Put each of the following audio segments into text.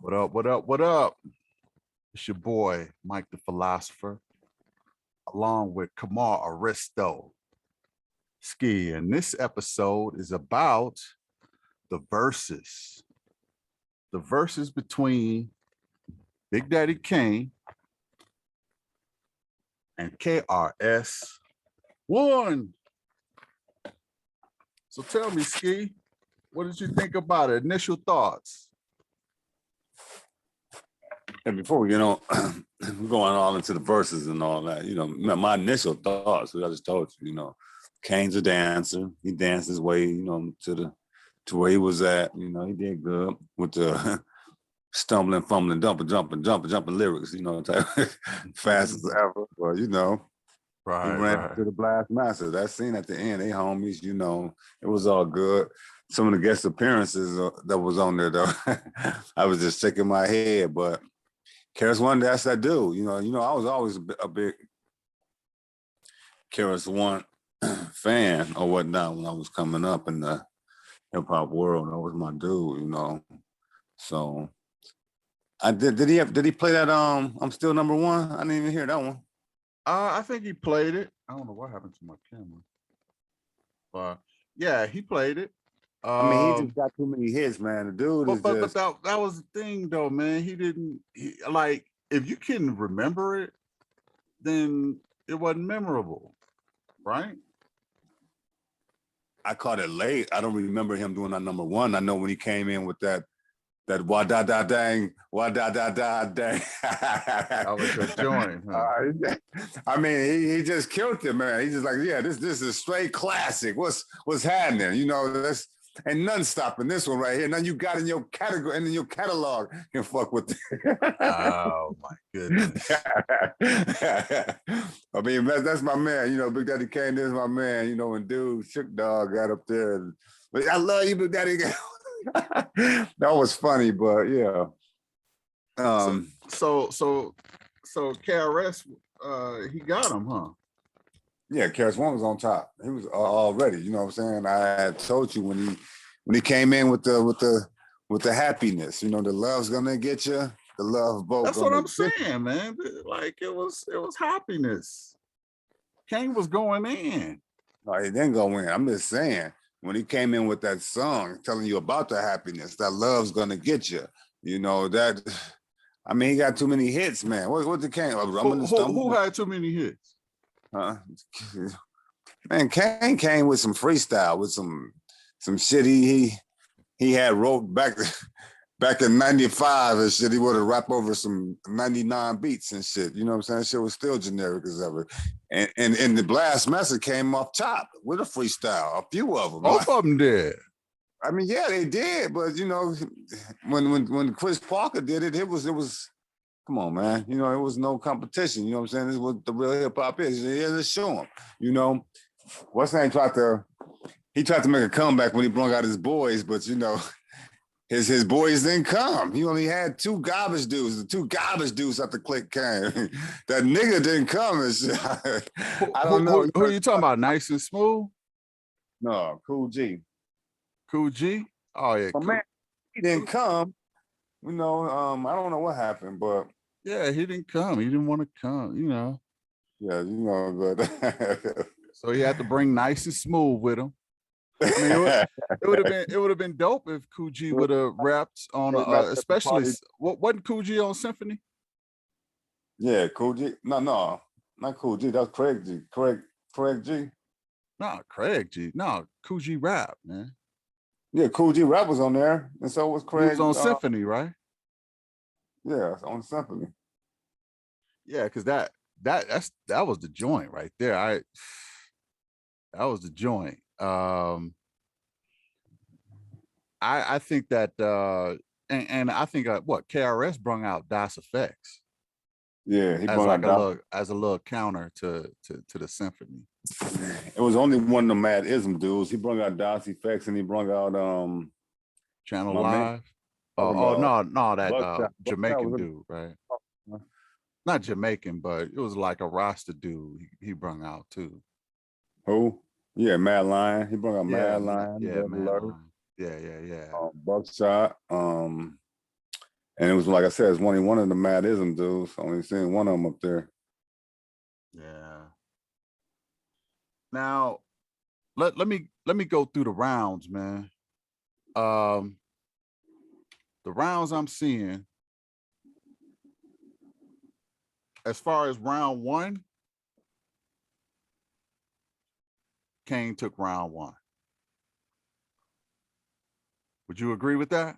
What up? What up? What up? It's your boy, Mike the Philosopher, along with Kamar Aristo Ski. And this episode is about the verses between Big Daddy Kane and KRS One. So tell me, Ski, what did you think about it? Initial thoughts? And before we get on, going all into the verses and all that, my initial thoughts, I just told you, Kane's a dancer. He danced his way, to where he was at. He did good with the stumbling, fumbling, jumping lyrics, type fast as ever. But he ran to the blast master. That scene at the end, they homies, it was all good. Some of the guest appearances that was on there, though, I was just shaking my head, but KRS One, that's that dude. I was always a big KRS One fan or whatnot when I was coming up in the hip hop world. That was my dude, So did he play that I'm Still Number One? I didn't even hear that one. I think he played it. I don't know what happened to my camera. But yeah, he played it. He just got too many hits, man. The dude but that was the thing though, man. Like, if you can remember it, then it wasn't memorable, right? I caught it late. I don't remember him doing that number one. I know when he came in with that wah da da dang, wah da da da dang. That was your joint, huh? He just killed it, man. He's just like, yeah, this is straight classic. What's happening? That's and none stopping this one right here. None you got in your category and in your catalog can fuck with it. Oh my goodness. That's my man. Big Daddy Kane is my man. When dude Shook Dog got up there, but I love you, Big Daddy. That was funny, but yeah. So KRS, he got him, huh? Yeah, KRS One was on top. He was already. You know what I'm saying? I had told you when he came in with the happiness. The love's gonna get you. The love boat. That's what I'm saying, man. Like it was happiness. Kane was going in. No, he didn't go in. I'm just saying, when he came in with that song telling you about the happiness, that love's gonna get you. He got too many hits, man. What the Kane? Who had too many hits? Man, Kane came with some freestyle, with some shit he had wrote back in 95 and shit. He would have rapped over some 99 beats and shit. You know what I'm saying? Shit was still generic as ever. And the Blast Master came off top with a freestyle, a few of them. Both of them did. Yeah, they did. But when Chris Parker did it, it was come on, man. It was no competition. You know what I'm saying? This is what the real hip hop is. Yeah, let's show him. What's name tried to make a comeback when he brought out his boys, but his boys didn't come. He only had two garbage dudes. The two garbage dudes at the click came. That nigga didn't come. And shit. I don't know. Who are you talking about? Nice and Smooth? No, Cool G. Cool G? Oh yeah. Cool. Man, he didn't come. I don't know what happened, but yeah, he didn't come. He didn't want to come. Yeah, but so he had to bring Nice and Smooth with him. It would have been dope if Cool G would have rapped on especially wasn't Cool G on Symphony? Yeah, Cool G. No, not Cool G. That was Craig G. Craig G. No, Craig G. No, Cool G rap, man. Yeah, Cool G rap was on there, and so was Craig. He was on Symphony, right? Yeah, on Symphony. Yeah, because that was the joint right there. That was the joint. I think that and I think what KRS brung out Das Effects. Yeah, he as like a little counter to the Symphony. It was only one of the Mad Ism dudes. He brought out Das Effects and he brought out Channel Live. No, that Jamaican dude, right? Not Jamaican, but it was like a Rasta dude he brung out too. Who? Yeah, Mad Lion. He brought out Mad Lion. Yeah, Mad Lion. Yeah. Buckshot. And it was like I said, it's one of the Madism dudes. Only seen one of them up there. Yeah. Now, let me go through the rounds, man. The rounds I'm seeing, as far as round one, Kane took round one. Would you agree with that?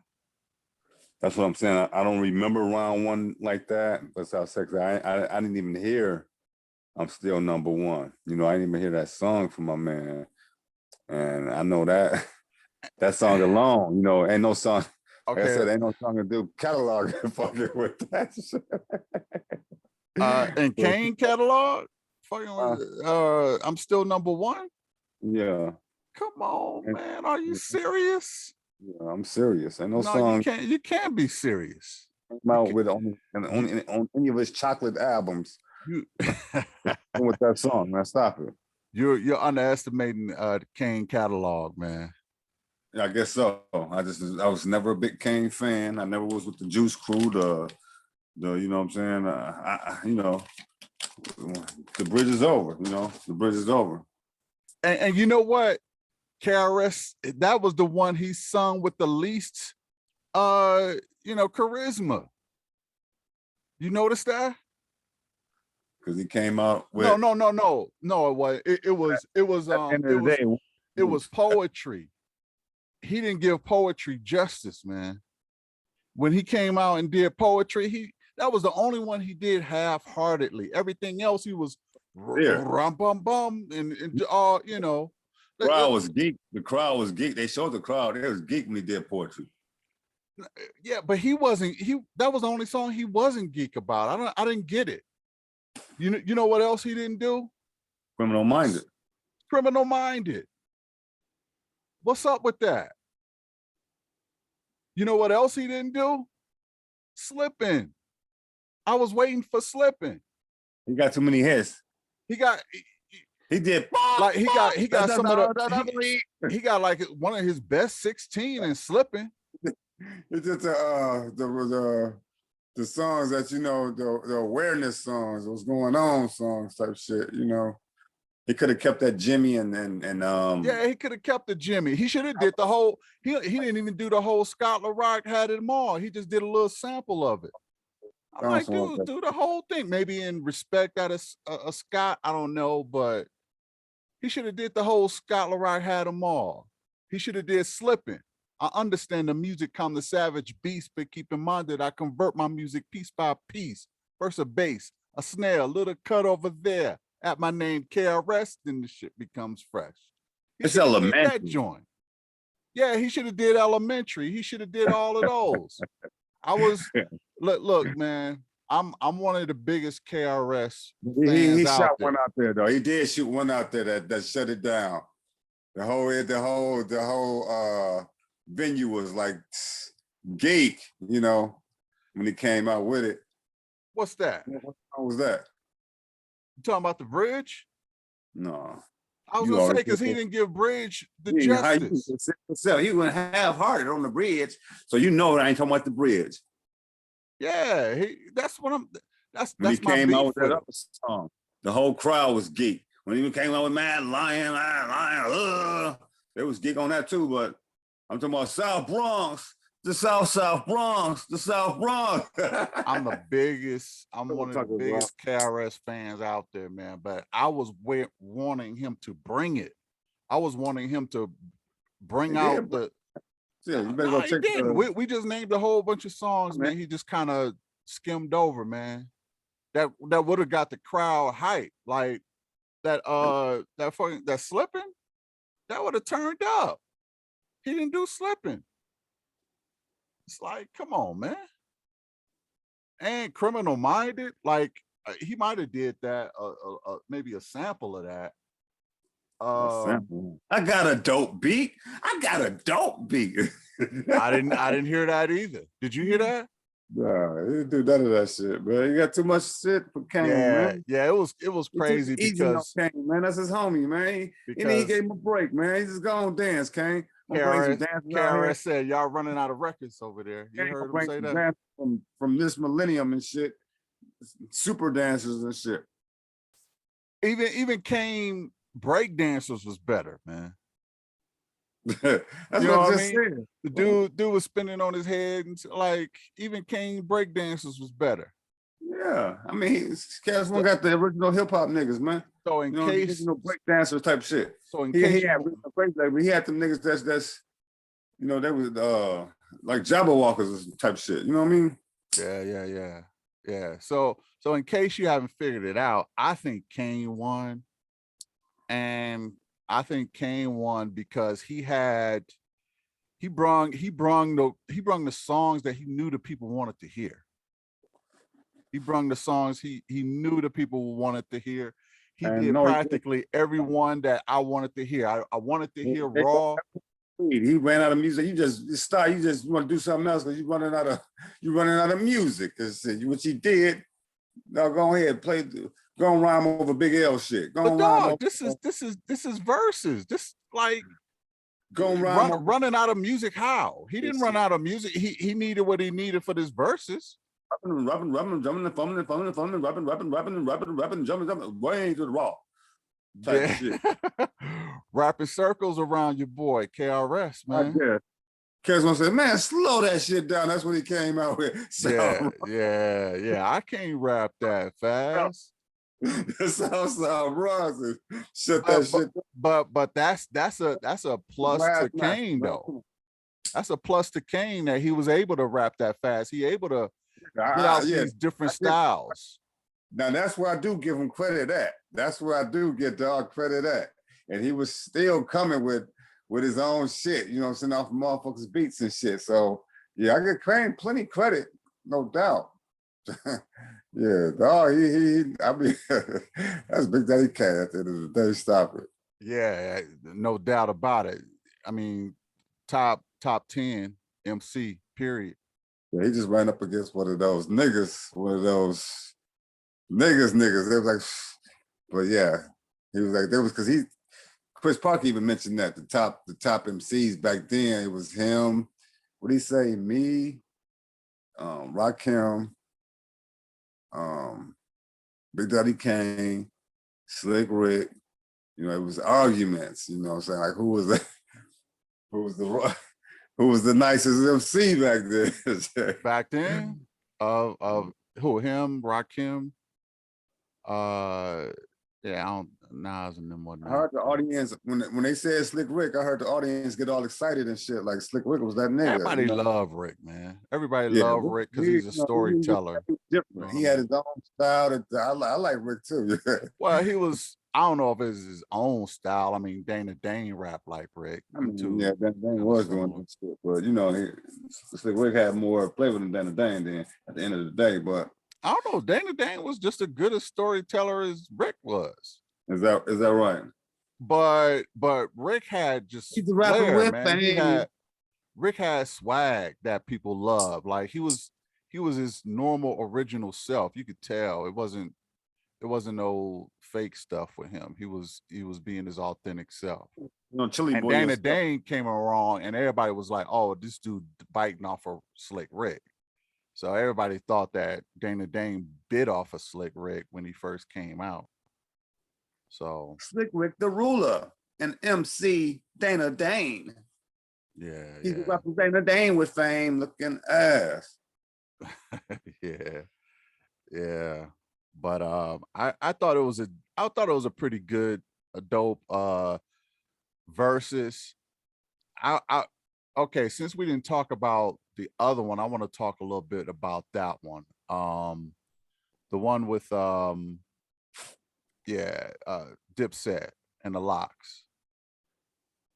That's what I'm saying. I don't remember round one like that. That's how sexy. I didn't even hear I'm Still Number One. You know, I didn't even hear that song from my man. And I know that that song alone, you know, ain't no song. Like I said, Okay. ain't no song to do catalog fucking with that shit. And Kane catalog, fucking I'm Still Number One. Yeah. Come on, And- man. Are you serious? Yeah, I'm serious. Ain't no No, song you can't be serious. came out with on any of his chocolate albums You with that song. Man, stop it. you're underestimating the Kane catalog, man. Yeah, I guess so. I was never a big Kane fan. I never was with the Juice Crew. The you know what I'm saying. You know, the bridge is over. You know, the bridge is over. And you know what? KRS, that was the one he sung with the least charisma. You notice that? Because he came out with No, it was it was poetry. He didn't give poetry justice, man. When he came out and did poetry, that was the only one he did half-heartedly. Everything else he was rum bum bum and you know. The crowd was geek. The crowd was geek. They showed the crowd. It was geek when he did poetry. Yeah, but he wasn't. That was the only song he wasn't geek about. I didn't get it. You know what else he didn't do? Criminal Minded. Criminal Minded. What's up with that? You know what else he didn't do? Slipping. I was waiting for Slipping. He got too many hits. He did like he got some of the he got like one of his best 16 in Slipping. It's just the songs that, you know, the awareness songs, what's going on songs type shit, you know. He could have kept that Jimmy and yeah, he could have kept the Jimmy. He should have did the whole, he didn't even do the whole Scott LaRock Had It All. He just did a little sample of it. I'm like, dude, do the whole thing. Maybe in respect that is a Scott, I don't know, but he should have did the whole Scott LaRock Had 'Em All. He should have did Slipping. I understand the music come the savage beast, but keep in mind that I convert my music piece by piece. First a bass, a snare, a little cut over there. At my name KRS, then the shit becomes fresh. It's elementary. That joint. Yeah, he should have did Elementary. He should have did all of those. I was look, man. I'm one of the biggest KRS fans he out shot there. one out there though. He did shoot one out there that shut it down. The whole venue was like geek, you know, when he came out with it. What's that? What song was that? You talking about the bridge? No. I was gonna say because he didn't give Bridge the justice. He went half-hearted on the bridge, so you know I ain't talking about the bridge. Yeah, that's what I'm. That's when he my came beef out with that with other song. The whole crowd was geek. When he came out with Mad Lion, they was geek on that too. But I'm talking about South Bronx, the South Bronx, the South Bronx. I'm one of the biggest KRS fans out there, man. But I was wanting him to bring it. I was wanting him to bring out the. Yeah, you better go check. We just named a whole bunch of songs, man. He just kind of skimmed over, man. That would have got the crowd hype, like that Slipping. That would have turned up. He didn't do Slipping. It's like, come on, man. And Criminal Minded, like he might have did that, maybe a sample of that. I got a dope beat. I didn't hear that either. Did you hear that? Nah, he didn't do none of that shit, man. You got too much shit for Kane, man. Yeah, it was crazy because Kane, man, that's his homie, man. He gave him a break, man. He just go on dance, Kane. I'm gonna bring some KRS, dancers out here. KRS said y'all running out of records over there. You Yeah, I'm heard gonna him bring say some that? dancers from this millennium and shit. Super dancers and shit. Even Kane breakdancers was better, man. That's You what know I'm what I just mean? saying. The dude was spinning on his head, and like even Kane breakdancers was better. Yeah, I mean, Cash So, one got the original hip hop niggas, man. so in You know, the case, original break dancers type shit. so in He case had you, original break, but he had them niggas that's you know, they was like Jabberwockers type shit. You know what I mean? yeah. So in case you haven't figured it out, I think Kane won, and I think Kane won because he brung the songs that he knew the people wanted to hear. He brung the songs he knew the people wanted to hear. He And did no, practically every one that I wanted to hear. I wanted to hear Raw. he ran out of music. You start. You just want to do something else because you're running out of music. Because what you did. No, go ahead, go and rhyme over Big L shit. Go But and rhyme dog, over. this is verses. This like Go and rhyme over running out of music. How? He didn't run out of music. He needed what he needed for this verses. rapping, jumping, way to the raw type shit. Wrapping circles around your boy KRS, man. Yeah. Cuz one said, man, slow that shit down. That's what he came out with. Yeah. I can't rap that fast. Sound wrong. Shut that shit down. But that's a plus to Kane though. That's a plus to Kane that he was able to rap that fast. He able to get out these different styles. Now that's where I do give him credit at. That's where I do get dog credit at. And he was still coming with his own shit, you know, sending off motherfuckers beats and shit. So yeah, I get Kane plenty credit, no doubt. Yeah, dog, I mean, that's Big Daddy Kane at the end of the day. Stop it. Yeah, no doubt about it. I mean, top 10 MC, period. Yeah, he just ran up against one of those niggas. It was like, but yeah, he was like, there was because Chris Parker even mentioned that the top MCs back then, it was him. What did he say? Me, Rakim, Big Daddy Kane, Slick Rick. You know, it was arguments. You know what I'm saying? Like who was the nicest MC back then? Back then, of who? Him, Rakim. Yeah, I don't Nas and them I whatnot. heard the audience when they said Slick Rick, I heard the audience get all excited and shit. Like Slick Rick was that nigga. Everybody you know? love Rick, man. Everybody love Rick because he's a storyteller. Different. He had his own style. I like Rick too. Well, he was. I don't know if it's his own style. I mean, Dana Dane rap like Rick. I mean, yeah, Dan was doing that shit, but you know, Slick Rick had more flavor than Dana Dane. Then at the end of the day, but I don't know. Dana Dane was just as good a storyteller as Rick was. Is that right? But Rick had just He's a rapper flair, with man. Rick had swag that people love. Like he was his normal original self. You could tell it wasn't no fake stuff with him. He was being his authentic self. You know, Chili And Boy. Dana Dane came along and everybody was like, oh, this dude biting off of Slick Rick. So everybody thought that Dana Dane bit off of Slick Rick when he first came out. So Slick Rick the Ruler and MC Dana Dane. Yeah. He's rapping Dana Dane with fame looking ass. Yeah. But I thought it was a pretty good, a dope versus. Okay, since we didn't talk about the other one, I want to talk a little bit about that one. The one with Dipset and the Locks.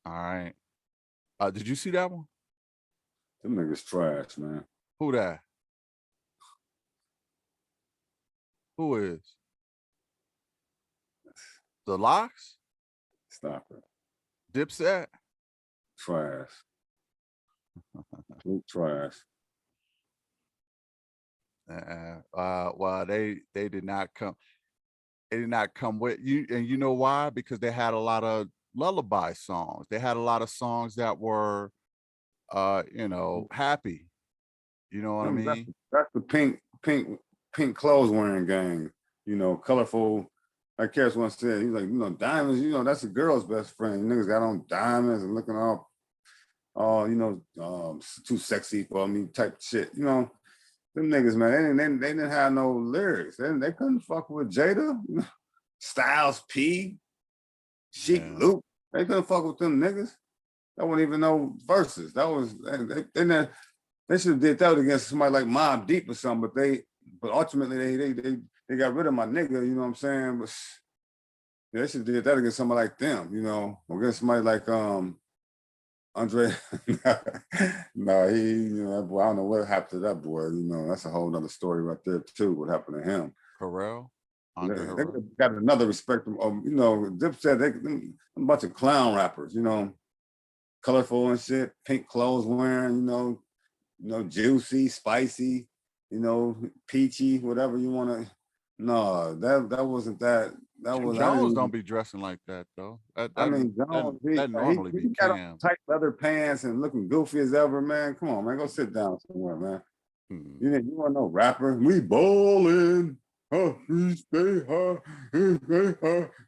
All right. Did you see that one? Them niggas trash, man. Who that? Who is? The Locks? Stop it. Dipset? Trash. Trash. Well, they did not come. They did not come with you, and you know why? Because they had a lot of lullaby songs. They had a lot of songs that were, happy. You know what I That's, mean? that's the pink clothes wearing gang. You know, colorful. Like KRS once said, he's like, diamonds. That's a girl's best friend. Niggas got on diamonds and looking all too sexy for me type shit. Them niggas, man, they didn't have no lyrics. They couldn't fuck with Jada, Styles P, Sheik Yeah. Luke. They couldn't fuck with them niggas. That wasn't even no verses. That was they should have did that against somebody like Mobb Deep or something. But ultimately they got rid of my nigga. You know what I'm saying? But they should have did that against somebody like them. Or against somebody like Andre. No, that boy, I don't know what happened to that boy. That's a whole other story right there too. What happened to him? Harrell, Andre They Harrell. got another respect of, Dipset, a bunch of clown rappers, colorful and shit, pink clothes wearing, juicy, spicy, peachy, whatever you want to. No, that wasn't that. That Jim was I Jones didn't. don't be dressing like that though. I mean, Jones, That normally he be got on Cam. tight leather pants and looking goofy as ever, man. Come on, man, go sit down somewhere, man. You want no rapper? We ballin'. We stay high,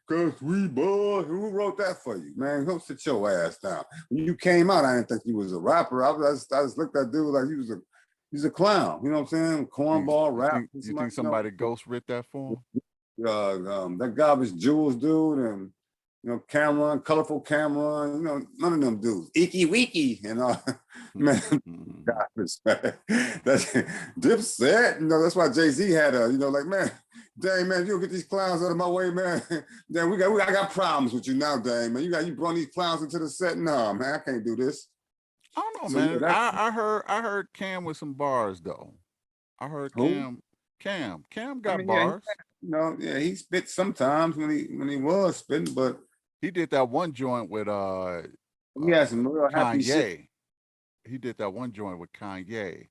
cause we ball. Who wrote that for you, man? Go sit your ass down. When you came out, I didn't think you was a rapper. I just looked at dude like he's a clown. You know what I'm saying? Cornball rap. You think somebody ghost writ that for him? That garbage Jules dude and Cameron, colorful Cameron, none of them dudes. Icky Wiki and man, garbage, man. That's Dipset. That's why Jay-Z had like, man, dang man, you get these clowns out of my way, man. Then I got problems with you now, dang man. You brought these clowns into the set. No, man, I can't do this. I don't know, So, man. yeah, I heard Cam with some bars though. I heard who? Cam I got mean, bars. he spit sometimes when he was spitting, but He did that one joint with he had some real happy shit. Kanye. He did that one joint with Kanye.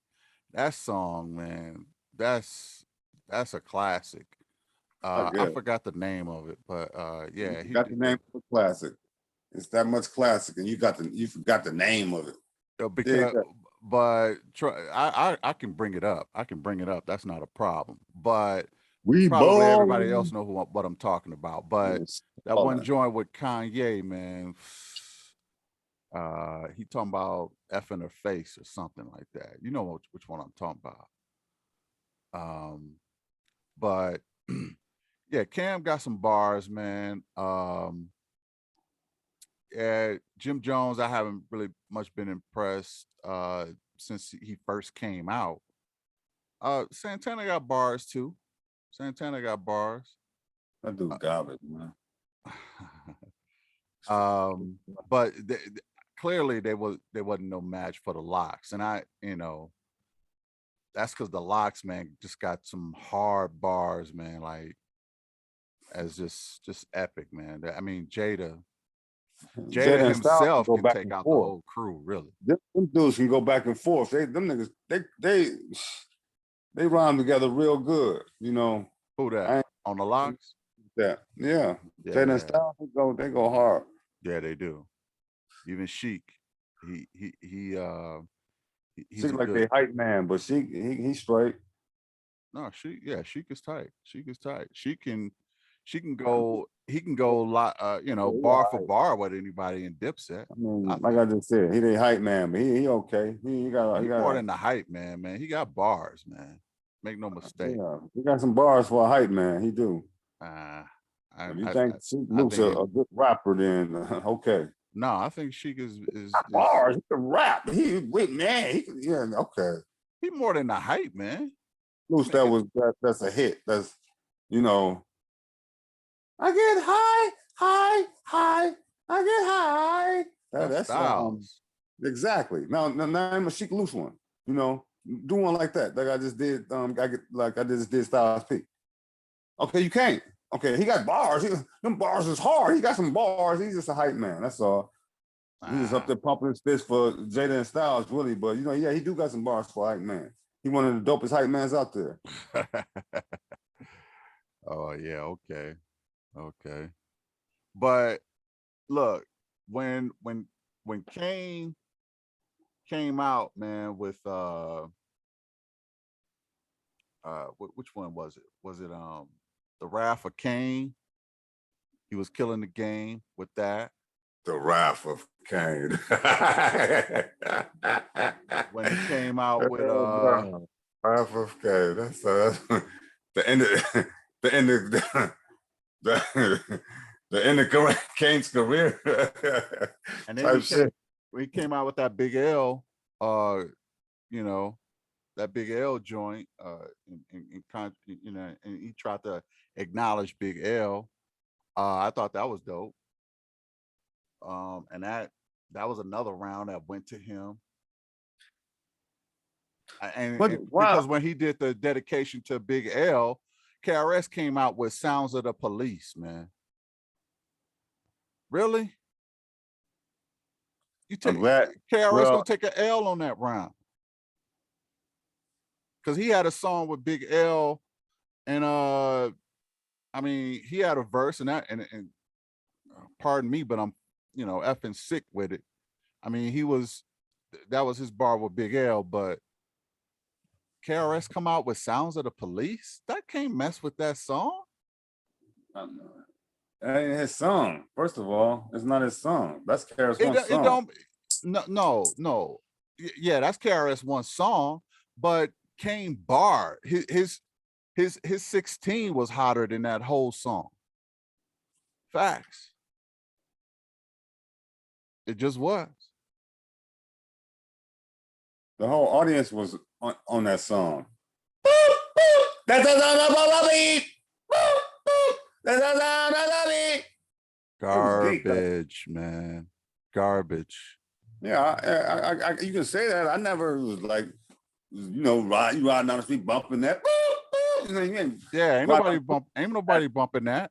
That song, man, that's a classic. I forgot the name of it, but yeah, he got the name of the classic. It's that much classic, and you forgot the name of it. Because, but I can bring it up. That's not a problem. But probably everybody else know what I'm talking about. But that one joint with Kanye, man, he talking about effing her face or something like that. You know which one I'm talking about. But yeah, Cam got some bars, man. Yeah, Jim Jones, I haven't really much been impressed since he first came out. Santana got bars too. Santana got bars. That dude garbage, man. But clearly they wasn't no match for the Locks, and that's because the Locks, man, just got some hard bars, man. Like, as just epic, man. I mean, Jada himself can take out the whole crew, really. Them dudes can go back and forth. Them niggas, they rhyme together real good, Who that? On the Locks? Yeah. Jada and Styles, they go hard. Yeah, they do. Even Sheik, he's like they hype man, but he's straight. No, Sheik is tight. Sheik is tight. He can go bar for bar with anybody in Dipset. I mean, like I just said, he they hype man, but he okay. He got more than the hype man, man. He got bars, man. Make no mistake. Yeah, he got some bars for a hype man. He do. If you think Luke's a good rapper, then okay. No, I think Sheik is bars. He can rap. Man. Okay. He more than the hype man. Luke, that's a hit. That's I get high. I get high. That's Styles. Exactly. Now I'm a Sheik Loose one. Do one like that. Like I just did. I just did Styles P. Okay, you can't. Okay, he got bars. Them bars is hard. He got some bars. He's just a hype man. That's all. He's just up there pumping his fist for Jada and Styles, really. But yeah, he do got some bars for a hype man. He one of the dopest hype mans out there. Oh yeah, okay. But look, when Kane came out, man, with which one was it? Was it the Wrath of Kane? He was killing the game with that. The Wrath of Kane. When he came out with Wrath of Kane. That's the end of the end of the end of Kane's career. and then Type shit. When he came out with that Big L, you know, that Big L joint, you know, and he tried to acknowledge Big L. I thought that was dope. And that was another round that went to him. And because when he did the dedication to Big L, KRS came out with Sounds of the Police, man. Really? You take KRS gonna take an L on that round. Because he had a song with Big L, and I mean, he had a verse, and that, and pardon me, but I'm, you know, effing sick with it. I mean, that was his bar with Big L, but KRS come out with Sounds of the Police? That can't mess with that song. That ain't his song. First of all, it's not his song. That's KRS-One's song. It don't, no. Yeah, that's KRS-One's song, but Kane bar, his 16 was hotter than that whole song. Facts. It just was. The whole audience was on that song. Garbage, man. Garbage. Yeah, you can say that. I never was like, you know, you riding down the street bumping that. Yeah, ain't nobody bumping that.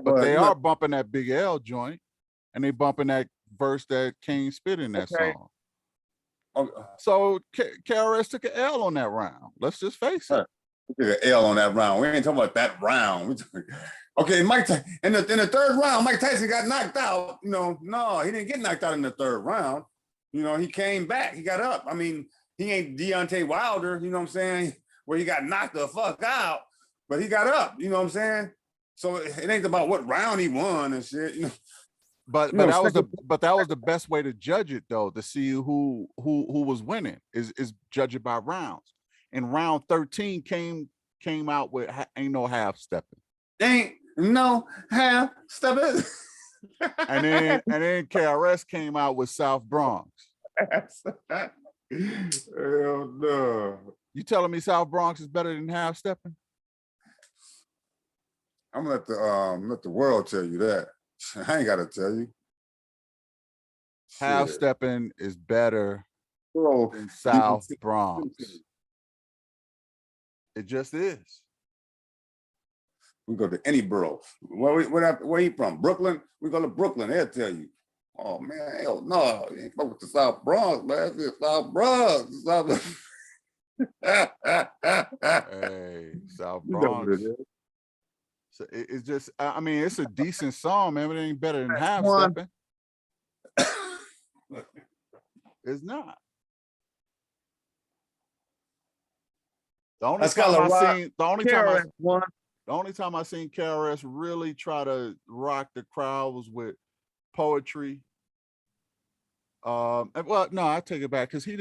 But they are bumping that Big L joint, and they bumping that verse that Kane spit in that song. So KRS took an L on that round. Let's just face it. We took an L on that round. We ain't talking about that round. Okay, Mike. In the third round, Mike Tyson got knocked out. You know, no, he didn't get knocked out in the third round. You know, he came back. He got up. I mean, he ain't Deontay Wilder. You know what I'm saying? Where he got knocked the fuck out, but he got up. You know what I'm saying? So it ain't about what round he won and shit. You know. But that was the best way to judge it, though, to see who was winning is judge it by rounds. And round 13 came out with Ain't No Half Stepping. Ain't no half stepping. and then KRS came out with South Bronx. Hell no. You telling me South Bronx is better than Half Stepping? I'm gonna let the world tell you that. I ain't gotta tell you. Half Stepping is better than South Bronx. It just is. We go to any borough. Where he from? Brooklyn? We go to Brooklyn. They'll tell you. Oh man, hell no, you ain't fuck with the South Bronx, man. It's South Bronx. Hey, South Bronx. So it's just, I mean, it's a decent song, man, but it ain't better than Half Stepping. It's not. The only time I seen KRS really try to rock the crowd was with Poetry. Well, no, I take it back because he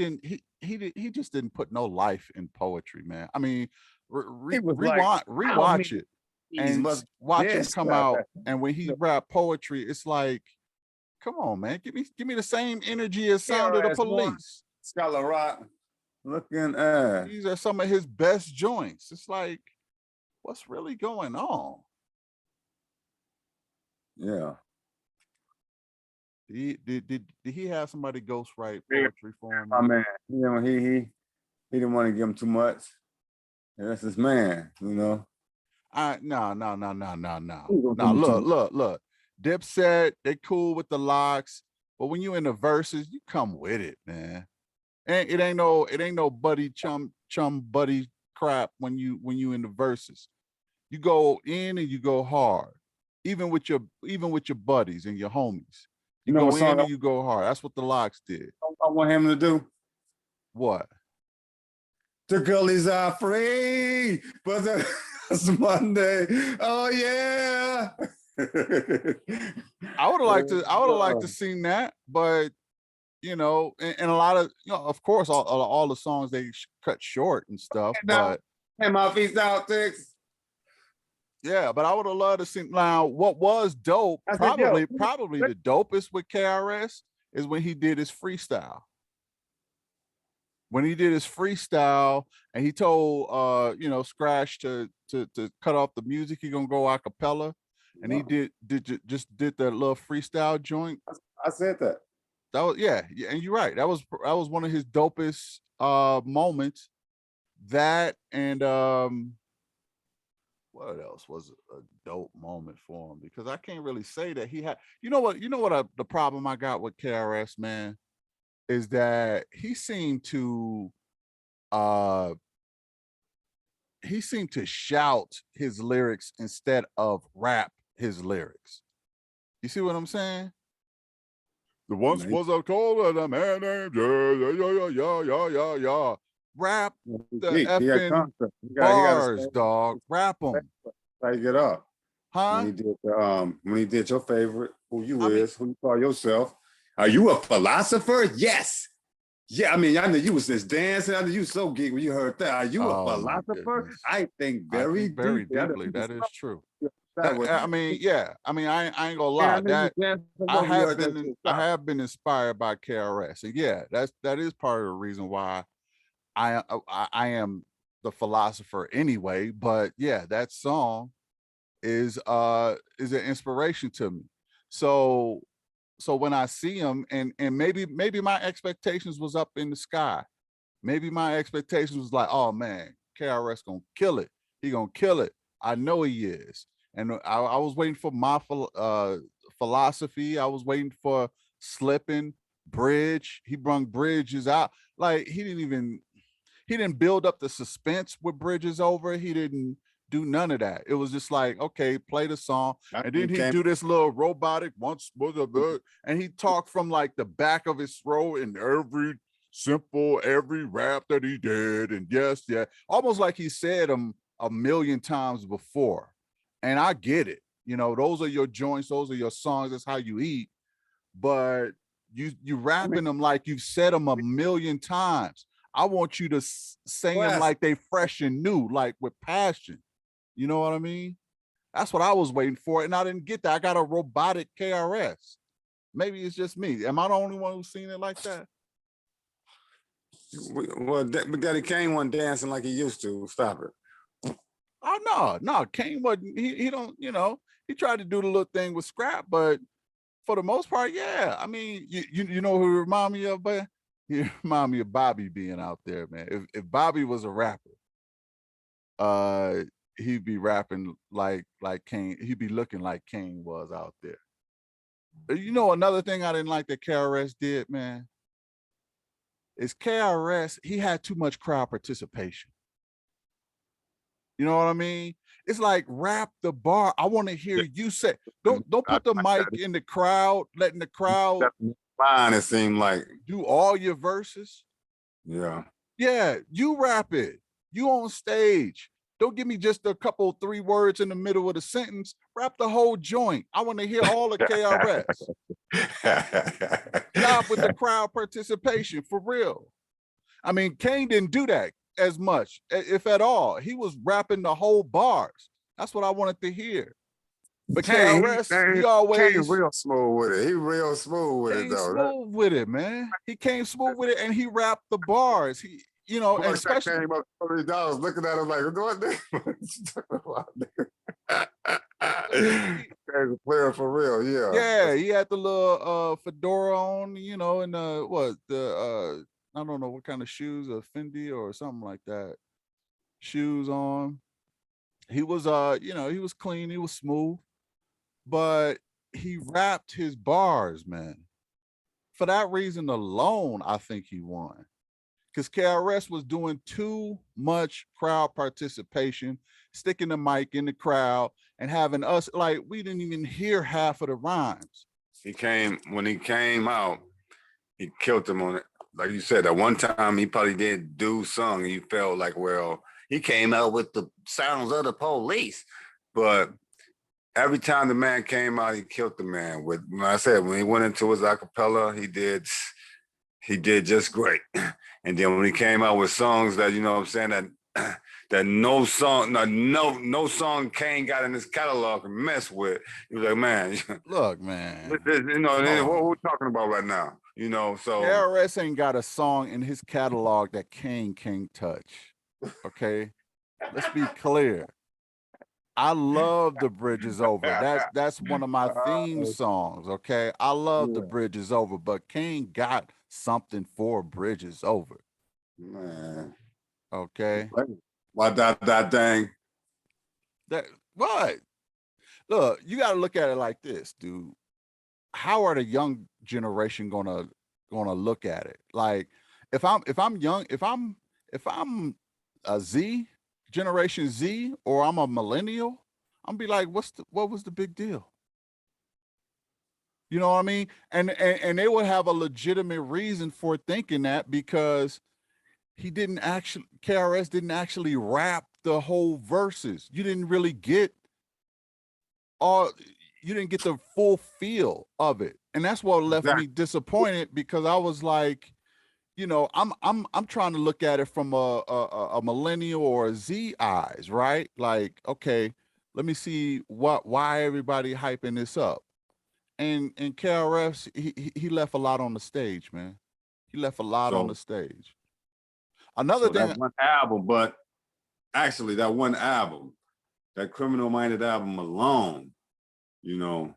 just didn't put no life in Poetry, man. I mean, rewatch it and watch him come out, and when he rap Poetry, it's like, come on, man, give me the same energy as Sound of the Police. Scholar Rock, looking at these are some of his best joints. It's like, what's really going on? Yeah. Did he have somebody ghostwrite Poetry for him? Oh man, you know, he didn't want to give him too much. Yeah, that's his man, you know. No. Look. Dipset, they cool with the locks, but when you in the verses, you come with it, man. And it ain't no buddy chum buddy crap when you in the verses. You go in and you go hard, even with your buddies and your homies. You You know what go song in and you go hard. That's what the Locks did. I want him to do? What? The girlies are free, but it's Monday. Oh yeah. I would have liked to. I would have liked to seen that, but you know, and a lot of, you know, of course, all the songs they cut short and stuff. But And my feet out six. yeah, but I would have loved to see. Now, what was dope, I said, yo, probably the dopest with KRS is when he did his freestyle. When he did his freestyle and he told you know, Scratch to cut off the music, he gonna go a cappella, and he just did that little freestyle joint. I said that. That was, yeah, and you're right. That was one of his dopest moments. That and what else was a dope moment for him? Because I can't really say that he had. You know what? The problem I got with KRS, man, is that uh he seemed to shout his lyrics instead of rap his lyrics. You see what I'm saying? The once was a cold and a man named yeah. Rap the effing bars, dog. Rap them. Take it up. Huh? When he did your favorite, who you I mean, who you call yourself? Are you a philosopher? Yes. Yeah, I mean, I know you was just dancing. I know you was so geek when you heard that. Are you a philosopher? I think very deeply. That is true. I mean, yeah. I mean, I ain't gonna lie. I have been inspired by KRS, and yeah, that is part of the reason why I am the philosopher anyway. But yeah, that song is an inspiration to me. So when I see him, and maybe my expectations was up in the sky. Maybe my expectations was like, oh man, KRS gonna kill it. He gonna kill it. I know he is. And I was waiting for my philosophy. I was waiting for Slipping, Bridge. He brung Bridges out. Like he didn't build up the suspense with Bridges over. He didn't do none of that. It was just like, okay, play the song. And then he do this little robotic once was a bird. And he talked from like the back of his throat in every rap that he did. And yes, yeah. Almost like he said them a million times before. And I get it. You know, those are your joints, those are your songs, that's how you eat. But you rapping them like you've said them a million times. I want you to say them like they fresh and new, like with passion. You know what I mean? That's what I was waiting for, and I didn't get that. I got a robotic KRS. Maybe it's just me. Am I the only one who's seen it like that? Well, Daddy Kane wasn't dancing like he used to. Stop it. Oh no, Kane wasn't. He don't. You know, he tried to do the little thing with Scrap, but for the most part, yeah. I mean, you know who he remind me of, but he remind me of Bobby being out there, man. If Bobby was a rapper, he'd be rapping like Kane. He'd be looking like Kane was out there. You know, another thing I didn't like that KRS did, man, is KRS, he had too much crowd participation. You know what I mean? It's like rap the bar. I want to hear you say. Don't put the mic in the crowd, letting the crowd line. It seemed like do all your verses. Yeah. Yeah, you rap it. You on stage. Don't give me just a couple 3 words in the middle of the sentence. Rap the whole joint. I want to hear all the KRS. Stop with the crowd participation, for real. I mean, Kane didn't do that as much, if at all. He was rapping the whole bars. That's what I wanted to hear. But KRS, he always real smooth with it. He real smooth with it, though. Smooth with it, man. He came smooth with it, and he rapped the bars. He, you know, and especially came up $30 looking at him like, what the player for real, yeah. Yeah, he had the little fedora on, you know, and I don't know what kind of shoes, a Fendi or something like that. Shoes on. He was you know, he was clean, he was smooth, but he rapped his bars, man. For that reason alone, I think he won. Because KRS was doing too much crowd participation, sticking the mic in the crowd and having us, like, we didn't even hear half of the rhymes. when he came out, he killed him on it. Like you said, that one time he probably did do song. He felt like, well, he came out with the sounds of the police. But every time the man came out, he killed the man. With when I said when he went into his acapella, he did just great. And then when he came out with songs that, you know what I'm saying, that no song Kane got in his catalog and mess with, he was like, man, Look, man. you know, what we're talking about right now, you know, so. KRS ain't got a song in his catalog that Kane can't touch, okay? Let's be clear. I love The Bridge Is Over. That's one of my theme songs, okay? I love The Bridge Is Over, but Kane got something for Bridge Is Over. Man. Okay. Why that thing? That what? Look, you got to look at it like this, dude. How are the young generation gonna look at it? Like, if I'm a Z, Generation Z, or I'm a millennial, I'm be like, what was the big deal? You know what I mean? And they would have a legitimate reason for thinking that, because KRS didn't actually rap the whole verses. You didn't get the full feel of it. And that's what left me disappointed, because I was like, you know, I'm trying to look at it from a millennial or a Z eyes, right? Like, okay, let me see why everybody hyping this up. And KRS, he left a lot on the stage, man. He left a lot on the stage. Another thing, that one album, but actually that one album, that Criminal Minded album alone, you know,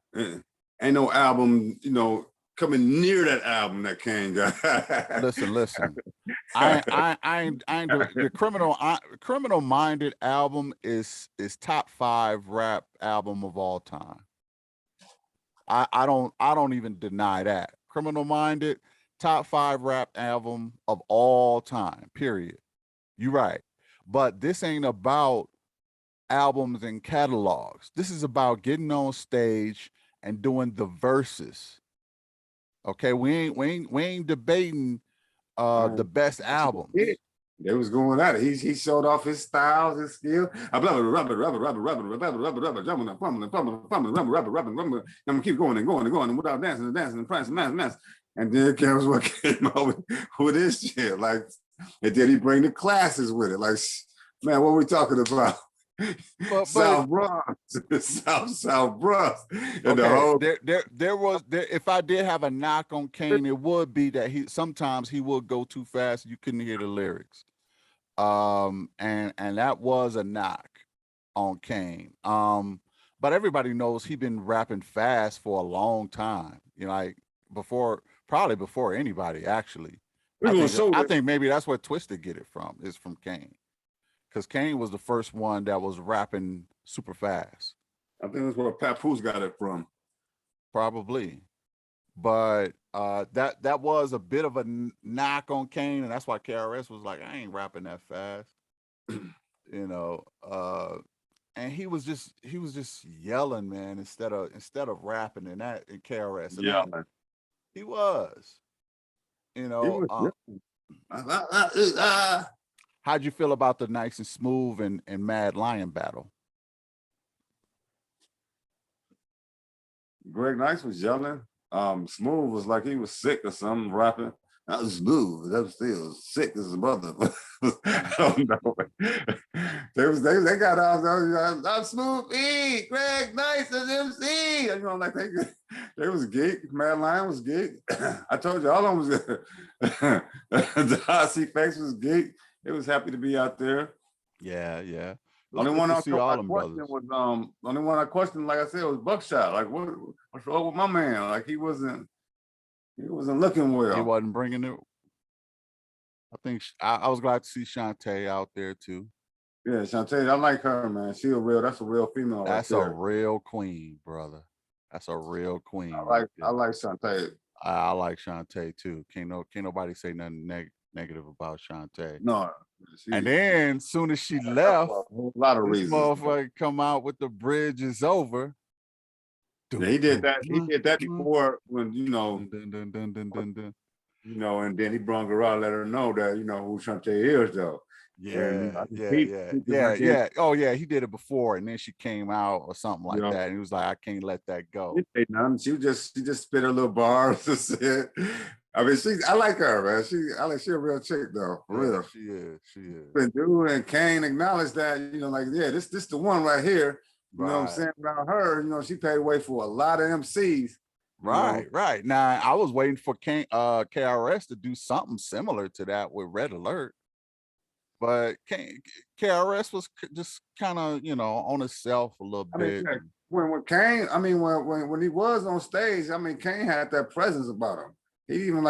ain't no album, you know, coming near that album that Kane got. listen. I ain't the Criminal Minded album is top 5 rap album of all time. I don't even deny that. Criminal Minded, top 5 rap album of all time, period. You're right. But this ain't about albums and catalogs. This is about getting on stage and doing the verses. Okay, we ain't debating the best albums. They was going at it. He showed off his styles, his skill. I'm gonna keep going and going and going and without dancing and dancing and prancing, mass. And then Kevin what came out with this shit. Like, and then he bring the classes with it. Like, man, what are we talking about? South Bronx, South Bronx. And the whole there was if I did have a knock on Kane, it would be that sometimes he would go too fast. You couldn't hear the lyrics. And that was a knock on Kane. But everybody knows he's been rapping fast for a long time. You know, like probably before anybody, actually. I think maybe that's where Twisted get it from, is from Kane. Because Kane was the first one that was rapping super fast. I think that's where Papoose got it from. Probably. But that was a bit of a knock on Kane, and that's why KRS was like, I ain't rapping that fast. You know, and he was just yelling, man, instead of rapping in KRS. And he was. You know, how'd you feel about the Nice and Smooth and Mad Lion battle? Greg Nice was yelling. Smooth was like he was sick or something, rapping. That was Smooth. That was still sick as a mother. I don't know. They got out Smooth E, Greg Nice as MC. You know, like they was geek. Mad Lion was geek. I told you all of them was the Aussie Face was geek. They was happy to be out there. Yeah. Only one I questioned, like I said, was Buckshot. Like, what's wrong with my man? Like, he wasn't looking well. He wasn't bringing it. I think I was glad to see Shante out there too. Yeah, Shante, I like her, man. That's a real female. That's a real queen, brother. That's a real queen. I like Shante. I like Shante too. Can't nobody say nothing negative about Shante. No. And then as soon as she left, a lot of reasons. Motherfucker come out with The Bridge Is Over. Yeah, he did that. He did that before when and then he brung her out, let her know that who Shante is though. And Yeah, I think yeah, Pete, yeah, Pete yeah, differentiated, yeah. Oh yeah, he did it before, and then she came out or something you like know, that, and he was like, "I can't let that go." didn't say nothing. She just spit her little bars and said, I mean, I like her, man. She a real chick though, for Yeah, real. she is. She is. And dude and Kane acknowledged that, like, yeah, this the one right here. You know what I'm Right, saying about her? She paid way for a lot of MCs. right, right. Now I was waiting for KRS to do something similar to that with Red Alert, but KRS was just kind of on himself a little I mean, bit. yeah, when Kane, I mean, when he was on stage, I mean, Kane had that presence about him. He even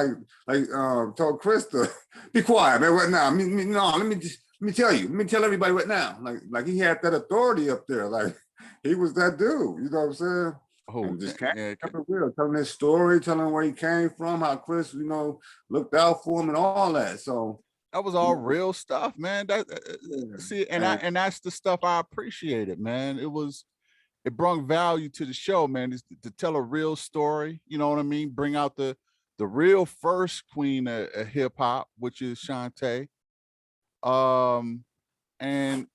told Chris to be quiet, man. Right now, no, let me tell everybody right now. Like he had that authority up there. Like he was that dude. You know what I'm saying? Oh, And just Kane yeah, kept it real, telling his story, telling where he came from, how Chris, looked out for him and all that. So, that was you all know, real stuff, man. That yeah. see, and And that's the stuff I appreciated, man. It brought value to the show, man, is to tell a real story. You know what I mean? Bring out the real first queen of hip hop, which is Shante. Um, and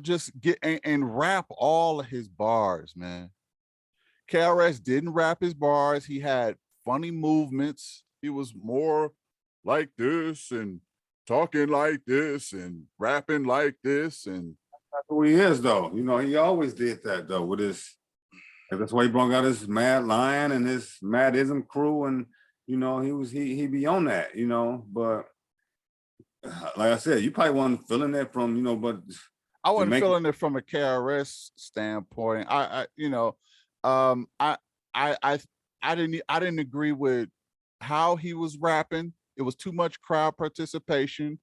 just get and rap all of his bars, man. KRS didn't rap his bars. He had funny movements. He was more like this and talking like this and rapping like this. And that's who he is, though. He always did that, though, with his. And that's why he brought out his Mad Lion and his Madism crew, and he be on that, But like I said, you probably wasn't feeling that from but I wasn't Jamaica. feeling it from a KRS standpoint. Um, I, I, I, I didn't agree with how he was rapping. It was too much crowd participation.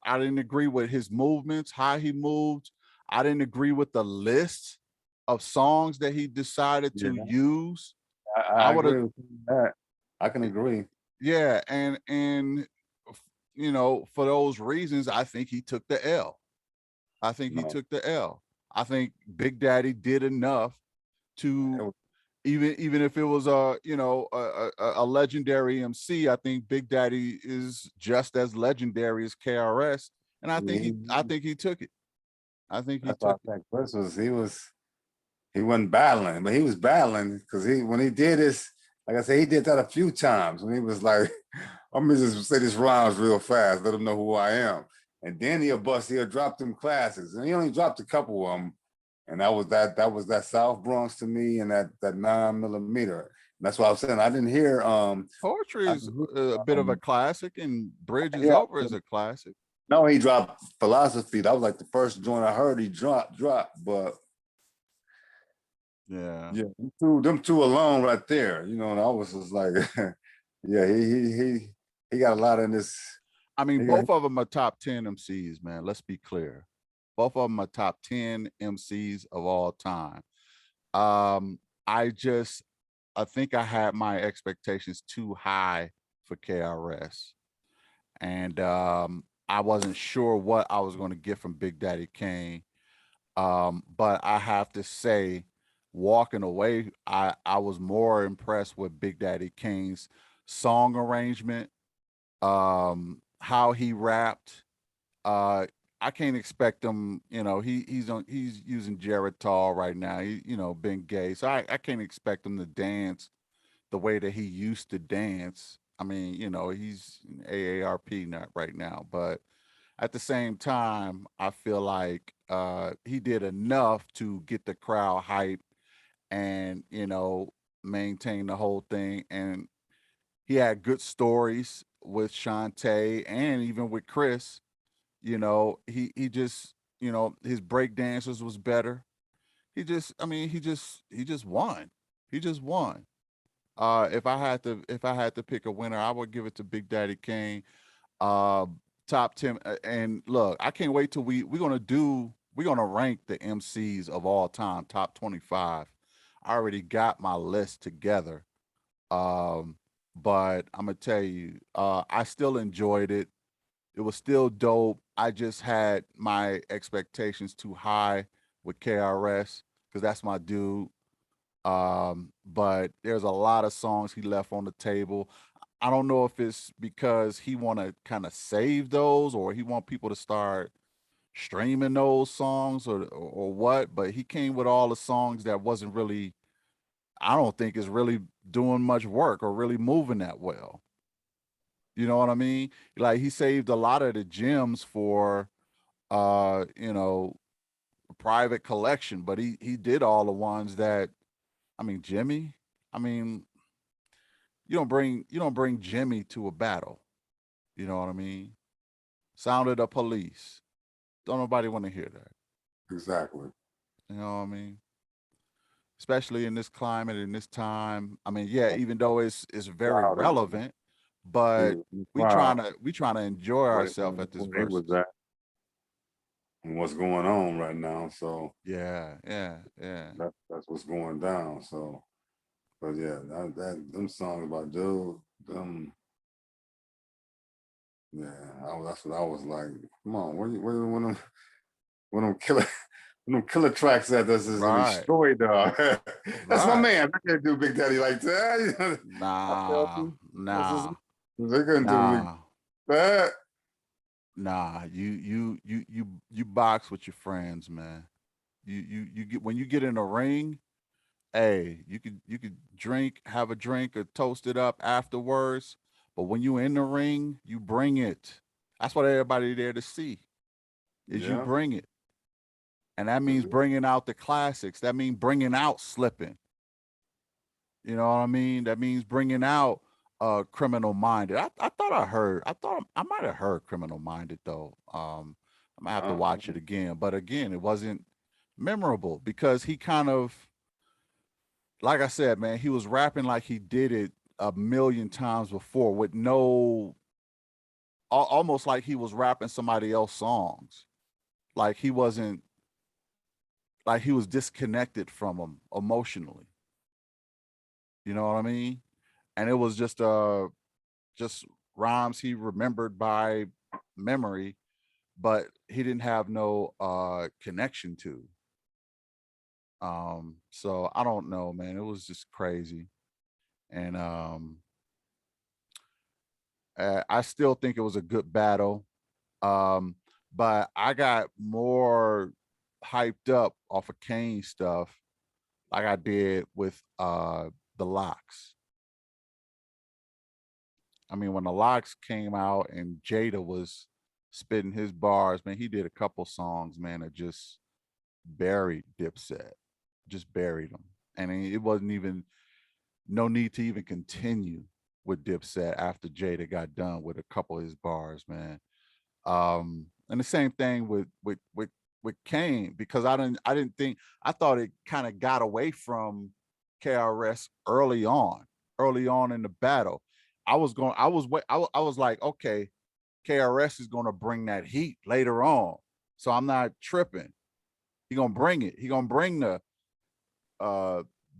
I didn't agree with his movements, how he moved. I didn't agree with the list of songs that he decided Yeah, to use. I I would have, agree with that. I can agree. yeah, and for those reasons, I think he took the L. I think he No, took the L. I think Big Daddy did enough it to was, even if it was a legendary MC. I think Big Daddy is just as legendary as KRS, and I think he took it. I think he that's why took it. I think Chris he wasn't battling, but he was battling because when he did this, like I said, he did that a few times when he was like, I'm gonna just say this rhymes real fast, let them know who I am. And then he'll drop them classes. And he only dropped a couple of them. And that was that South Bronx to me and that 9mm. And that's why I was saying I didn't hear Poetry I is didn't hear, a bit of a classic, and Bridge is yeah. Over is a classic. No, he dropped philosophy. That was like the first joint I heard he dropped. But Yeah. yeah, them two alone right there, and I was just like, yeah, he got a lot in this. I mean, He got both of them are top 10 MCs, man. Let's be clear. Both of them are top 10 MCs of all time. Um, I just I think I had my expectations too high for KRS. And I wasn't sure what I was going to get from Big Daddy Kane. But I have to say, walking away, I was more impressed with Big Daddy Kane's song arrangement, how he rapped. Uh, I can't expect him, he's using Geritol right now. He, being gay. So I can't expect him to dance the way that he used to dance. I mean, he's AARP not right now, but at the same time, I feel like he did enough to get the crowd hype and maintain the whole thing. And he had good stories with Shantae and even with Chris. He just his break dancers was better. I mean, he just won. He just won. If I had to pick a winner, I would give it to Big Daddy Kane. Uh, top 10. And look, I can't wait till we're gonna rank the MCs of all time, top 25. I already got my list together. Um, but I'm gonna tell you, I still enjoyed it. It was still dope. I just had my expectations too high with KRS because that's my dude. But there's a lot of songs he left on the table. I don't know if it's because he want to kind of save those or he want people to start streaming those songs or what, but he came with all the songs that wasn't really, I don't think is really doing much work or really moving that well. You know what I mean? Like he saved a lot of the gems for you know, private collection, but he did all the ones that, I mean, Jimmy, I mean, you don't bring Jimmy to a battle. You know what I mean? Sound of the Police. Don't nobody want to hear that. Exactly. You know what I mean? Especially in this climate, in this time. I mean, yeah, even though it's very Proud of him. relevant, but He was we trying proud to we trying to enjoy ourselves at this where he was verses. at and what's going on right now. So Yeah, yeah, yeah. that's what's going down. So, but yeah, them songs about dude, them, yeah, that's what I was like. Come on, where when them killer when them killer tracks at us is gonna Right, destroy dog. That's my right. man. I can't do Big Daddy like that. I felt Nah, you. That's nah, they couldn't do me nah, that. nah. You box with your friends, man. You get when you get in a ring, hey, you could drink, have a drink or toast it up afterwards. But when you in the ring, you bring it. That's what everybody there to see is you Yeah. bring it. And that means bringing out the classics. That means bringing out slipping. You know what I mean? That means bringing out Criminal Minded. I thought I might have heard Criminal Minded though. I might have to watch it again. But again, it wasn't memorable because he kind of, like I said, man, he was rapping like he did it a million times before with no, almost like he was rapping somebody else's songs. Like he wasn't, like he was disconnected from them emotionally. You know what I mean? And it was just rhymes he remembered by memory, but he didn't have no connection to. So I don't know, man. It was just crazy. And I still think it was a good battle. Um, but I got more hyped up off of Kane stuff like I did with the Locks. I mean, when the Locks came out and Jada was spitting his bars, man, he did a couple songs, man, that just buried Dipset, just buried him. And it wasn't even no need to even continue with Dipset after Jada got done with a couple of his bars, man. And the same thing with Kane because I didn't think I thought it kind of got away from KRS early on in the battle. I was like, okay, KRS is gonna bring that heat later on, so I'm not tripping. He gonna bring it. He gonna bring uh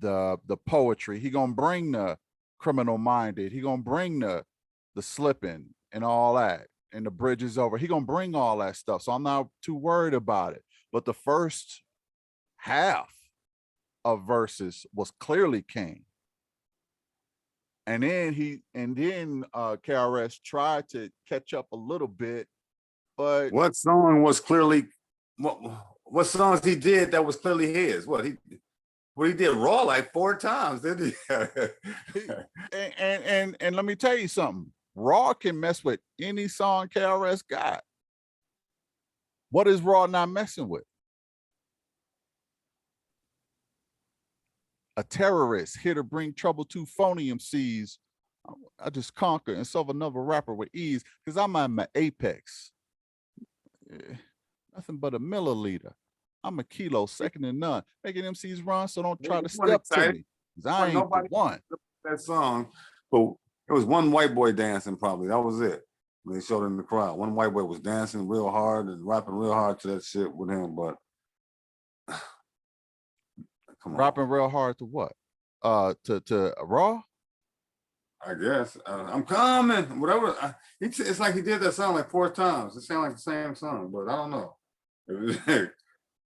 the poetry. He gonna bring the Criminal Minded. He gonna bring the slipping and all that. And the bridge is over. He gonna bring all that stuff. So I'm not too worried about it. But the first half of verses was clearly King. And then KRS tried to catch up a little bit, but What song was clearly what what songs he did that was clearly his? What he did Raw like 4 times, didn't he? he, and let me tell you something. Raw can mess with any song KRS got. What is Raw not messing with? A terrorist here to bring trouble to phony MCs. I just conquer and solve another rapper with ease because I'm at my apex. Eh, Nothing but a milliliter. I'm a kilo, second to none. Making MCs run, so don't He try to wasn't step to excited. me because I Wasn't ain't the nobody one. that song, but it was one white boy dancing probably. That was it. They showed it in the crowd. One white boy was dancing real hard and rapping real hard to that shit with him, but come on. Rapping real hard to what? To Raw? I guess I'm coming. Whatever. It's like he did that song like 4 times. It sounded like the same song, but I don't know.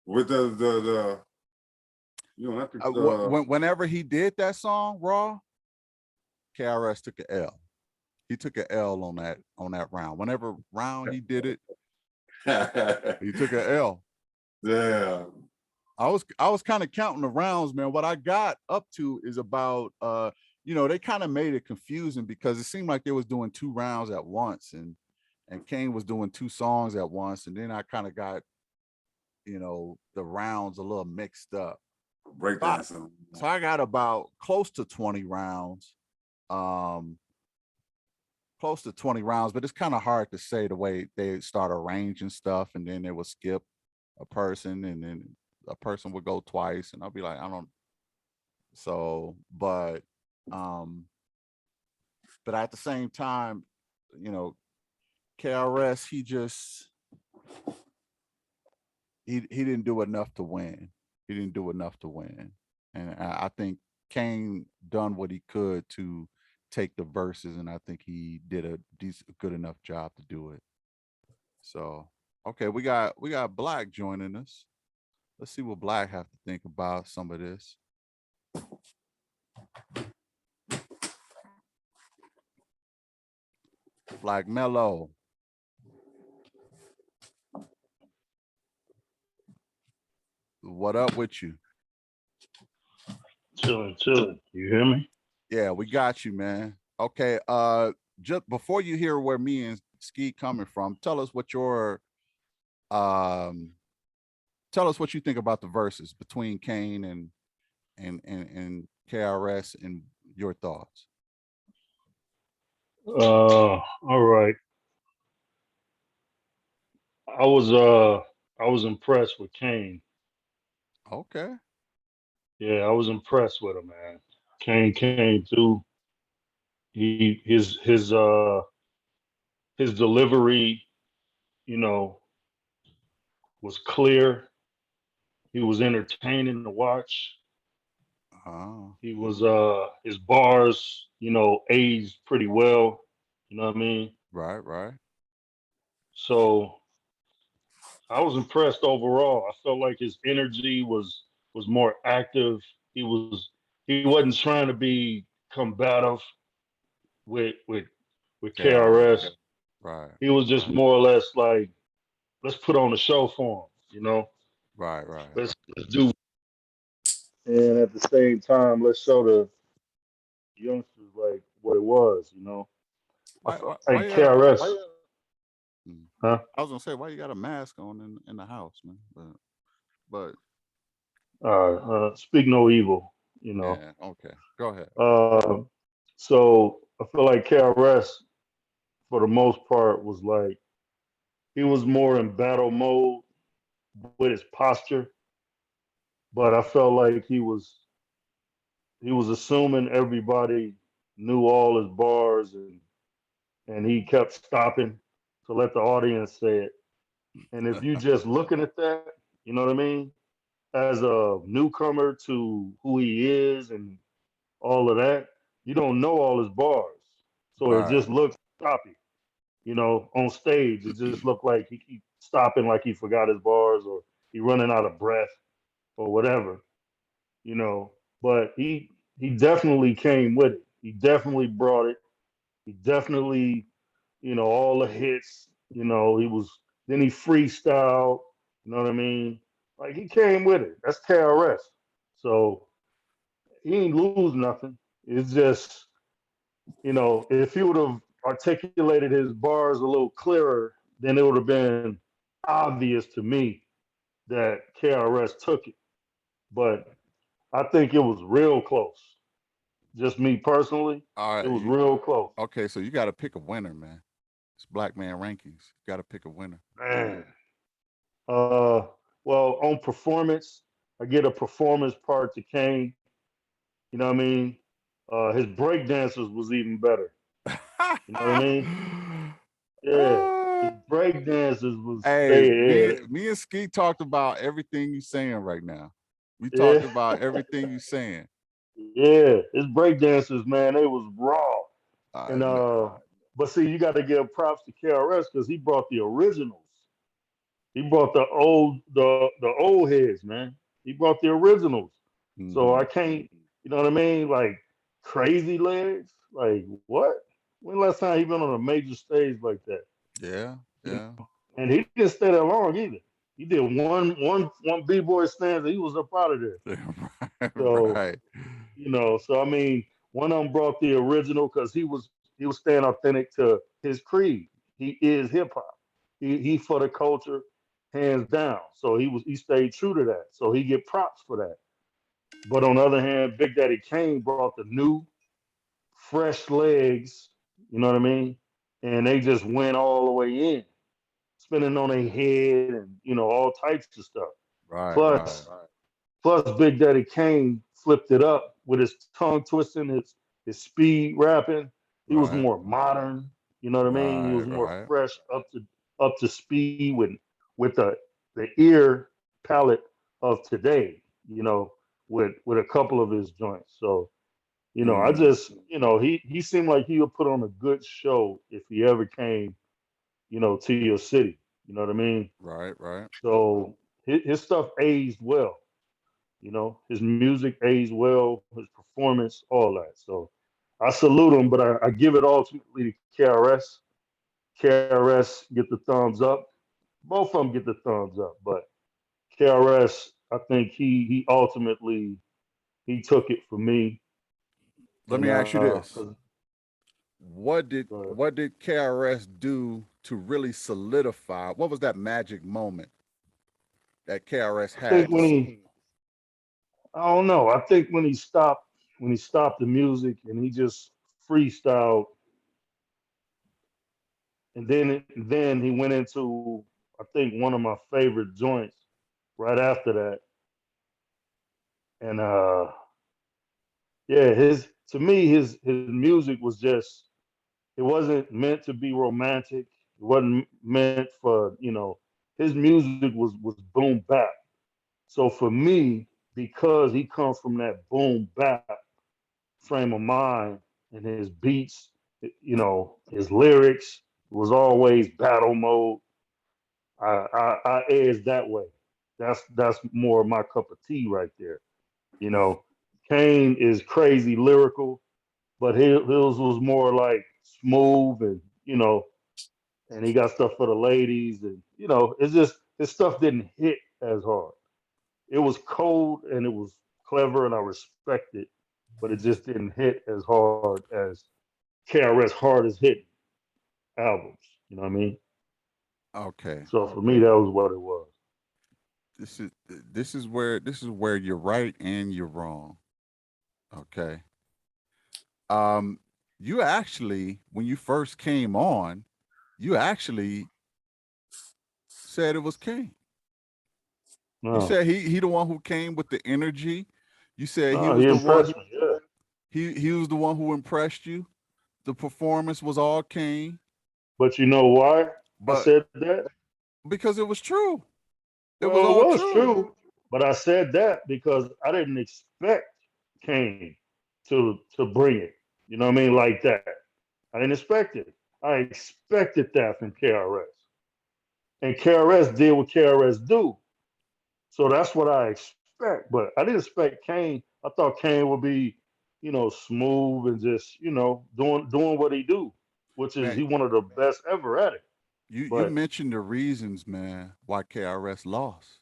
With the You don't have to. Whenever he did that song, Raw, KRS took an L. He took an L on that round. Whenever round he did it, he took an L. Yeah. I was kind of counting the rounds, man. What I got up to is about they kind of made it confusing because it seemed like they was doing 2 rounds at once, and Kane was doing 2 songs at once, and then I kind of got the rounds a little mixed up. Breakdancing. So I got about close to 20 rounds. Close to 20 rounds, but it's kind of hard to say the way they start arranging stuff, and then they would skip a person, and then a person would go twice, and I'll be like, I don't. So, but at the same time, KRS, he didn't do enough to win. He didn't do enough to win, and I think Kane done what he could to take the verses, and I think he did a good enough job to do it. So, okay, we got Black joining us. Let's see what Black have to think about some of this. Black Mellow. What up with you? Chilling. You hear me? Yeah, we got you, man. Okay, just before you hear where me and Ski coming from, tell us what your tell us what you think about the verses between Kane and KRS and your thoughts. All right. I was impressed with Kane. Okay. Yeah, I was impressed with him, man. Kane came through. His delivery, was clear. He was entertaining to watch. Oh. He was his bars, aged pretty well. You know what I mean? Right. So I was impressed overall. I felt like his energy was more active. He wasn't trying to be combative with KRS. Right. He was just more or less like, let's put on a show for him, Right. Let's do, and at the same time, let's show the youngsters like what it was. Why Like KRS, huh? I was gonna say, why you got a mask on in the house, man? But Speak no evil. yeah, okay. Go ahead. So I feel like KRS, for the most part, was like he was more in battle mode with his posture, but I felt like he was assuming everybody knew all his bars, and he kept stopping to let the audience say it. And if you just looking at that, you know what I mean, as a newcomer to who he is and all of that, you don't know all his bars. So it Right. just looks choppy. On stage, it just looked like he keep stopping like he forgot his bars or he running out of breath or whatever, you know. But he definitely came with it. He definitely brought it. He definitely, all the hits, he was then he freestyled, you know what I mean? Like he came with it. That's KRS. So he ain't lose nothing. It's just, if he would have articulated his bars a little clearer, then it would have been obvious to me that KRS took it. But I think it was real close. Just me personally, All it right. was real close. Okay, so you got to pick a winner, man. It's Black Man Rankings. You got to pick a winner. Man. Well, on performance, I get a performance part to Kane. You know what I mean? His break dancers was even better. You know what I mean? Yeah. His break dancers was Hey, they me and Ski talked about everything you saying right now. We yeah. talked about everything you saying. Yeah. His break dancers, man, they was raw. All And right, man. but see, you got to give props to KRS because he brought the originals. He brought the old heads, man. He brought the originals. So Mhm. I can't, you know what I mean? Like crazy legs. Like what? When last time he been on a major stage like that? Yeah, You yeah. know? And he didn't stay that long either. He did one b-boy stanza. He was up out of there. Right, So right, so I mean, one of them brought the original because he was staying authentic to his creed. He is hip hop. He for the culture, hands down. So he stayed true to that. So he get props for that. But on the other hand, Big Daddy Kane brought the new, fresh legs. You know what I mean? And they just went all the way in, spinning on their head and all types of stuff. right, right, Plus, plus Big Daddy Kane flipped it up with his tongue twisting, his speed rapping. He was right, more modern. You know what I mean? He right, was more right. fresh, up to speed with the ear palette of today. With a couple of his joints. So I Mm, just he seemed like he would put on a good show if he ever came to your city. You know what I mean? right, right. So his stuff aged well. His music aged well, his performance, all that. So I salute him, but I give it ultimately to KRS. KRS get the thumbs up. Both of them get the thumbs up, but KRS, I think he ultimately he took it for me. Let And me ask you this. 'cause, uh, What did KRS do to really solidify? What was that magic moment that KRS I think had to when I don't know. I think when he stopped the music and he just freestyled, and then he went into I think one of my favorite joints right after that, and yeah, his to me his music was just it wasn't meant to be romantic. It wasn't meant for his music was boom bap. So for me, because he comes from that boom bap frame of mind and his beats, his lyrics was always battle mode. I edge that way. That's more my cup of tea right there. You know, Kane is crazy lyrical, but his was more like smooth and he got stuff for the ladies, and it's just his stuff didn't hit as hard. It was cold and it was clever, and I respect it, but it just didn't hit as hard as KRS hardest hit albums. You know what I mean? okay. So for me, that was what it was. This is this is where you're right and you're wrong. Okay. Um, you actually, when you first came on, you actually said it was King. You No, said he the one who came with the energy. You said he no, was he the one impressed me. Yeah, he was the one who impressed you. The performance was all King, but you know why I but said that? because it was true. It was Well, it all was true. true, but I said that because I didn't expect Kane to bring it. You know what I mean? Like that. I didn't expect it. I expected that from KRS. And KRS did what KRS do. So that's what I expect. But I didn't expect Kane. I thought Kane would be, smooth and just, doing what he do, which is Man, he one of the best ever at it. you But mentioned the reasons, man, why KRS lost.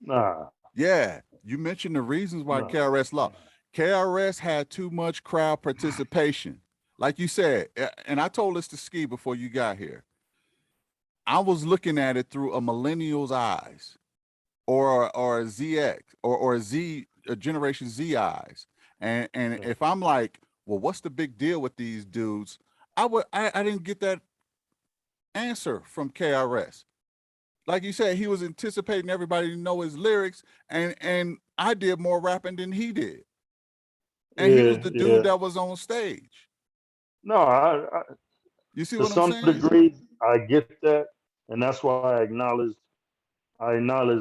nah, Yeah, you mentioned the reasons why nah. KRS lost. KRS had too much crowd participation. Like you said, and I told this to Ski before you got here. I was looking at it through a millennial's eyes or a ZX or a Generation Z eyes. And Yeah. if I'm like, well, what's the big deal with these dudes? I didn't get that answer from KRS. Like you said, he was anticipating everybody to know his lyrics, and I did more rapping than he did. And he was Yeah, the dude yeah. that was on stage. No, You see to what I'm some saying? degree, I get that, and that's why I acknowledge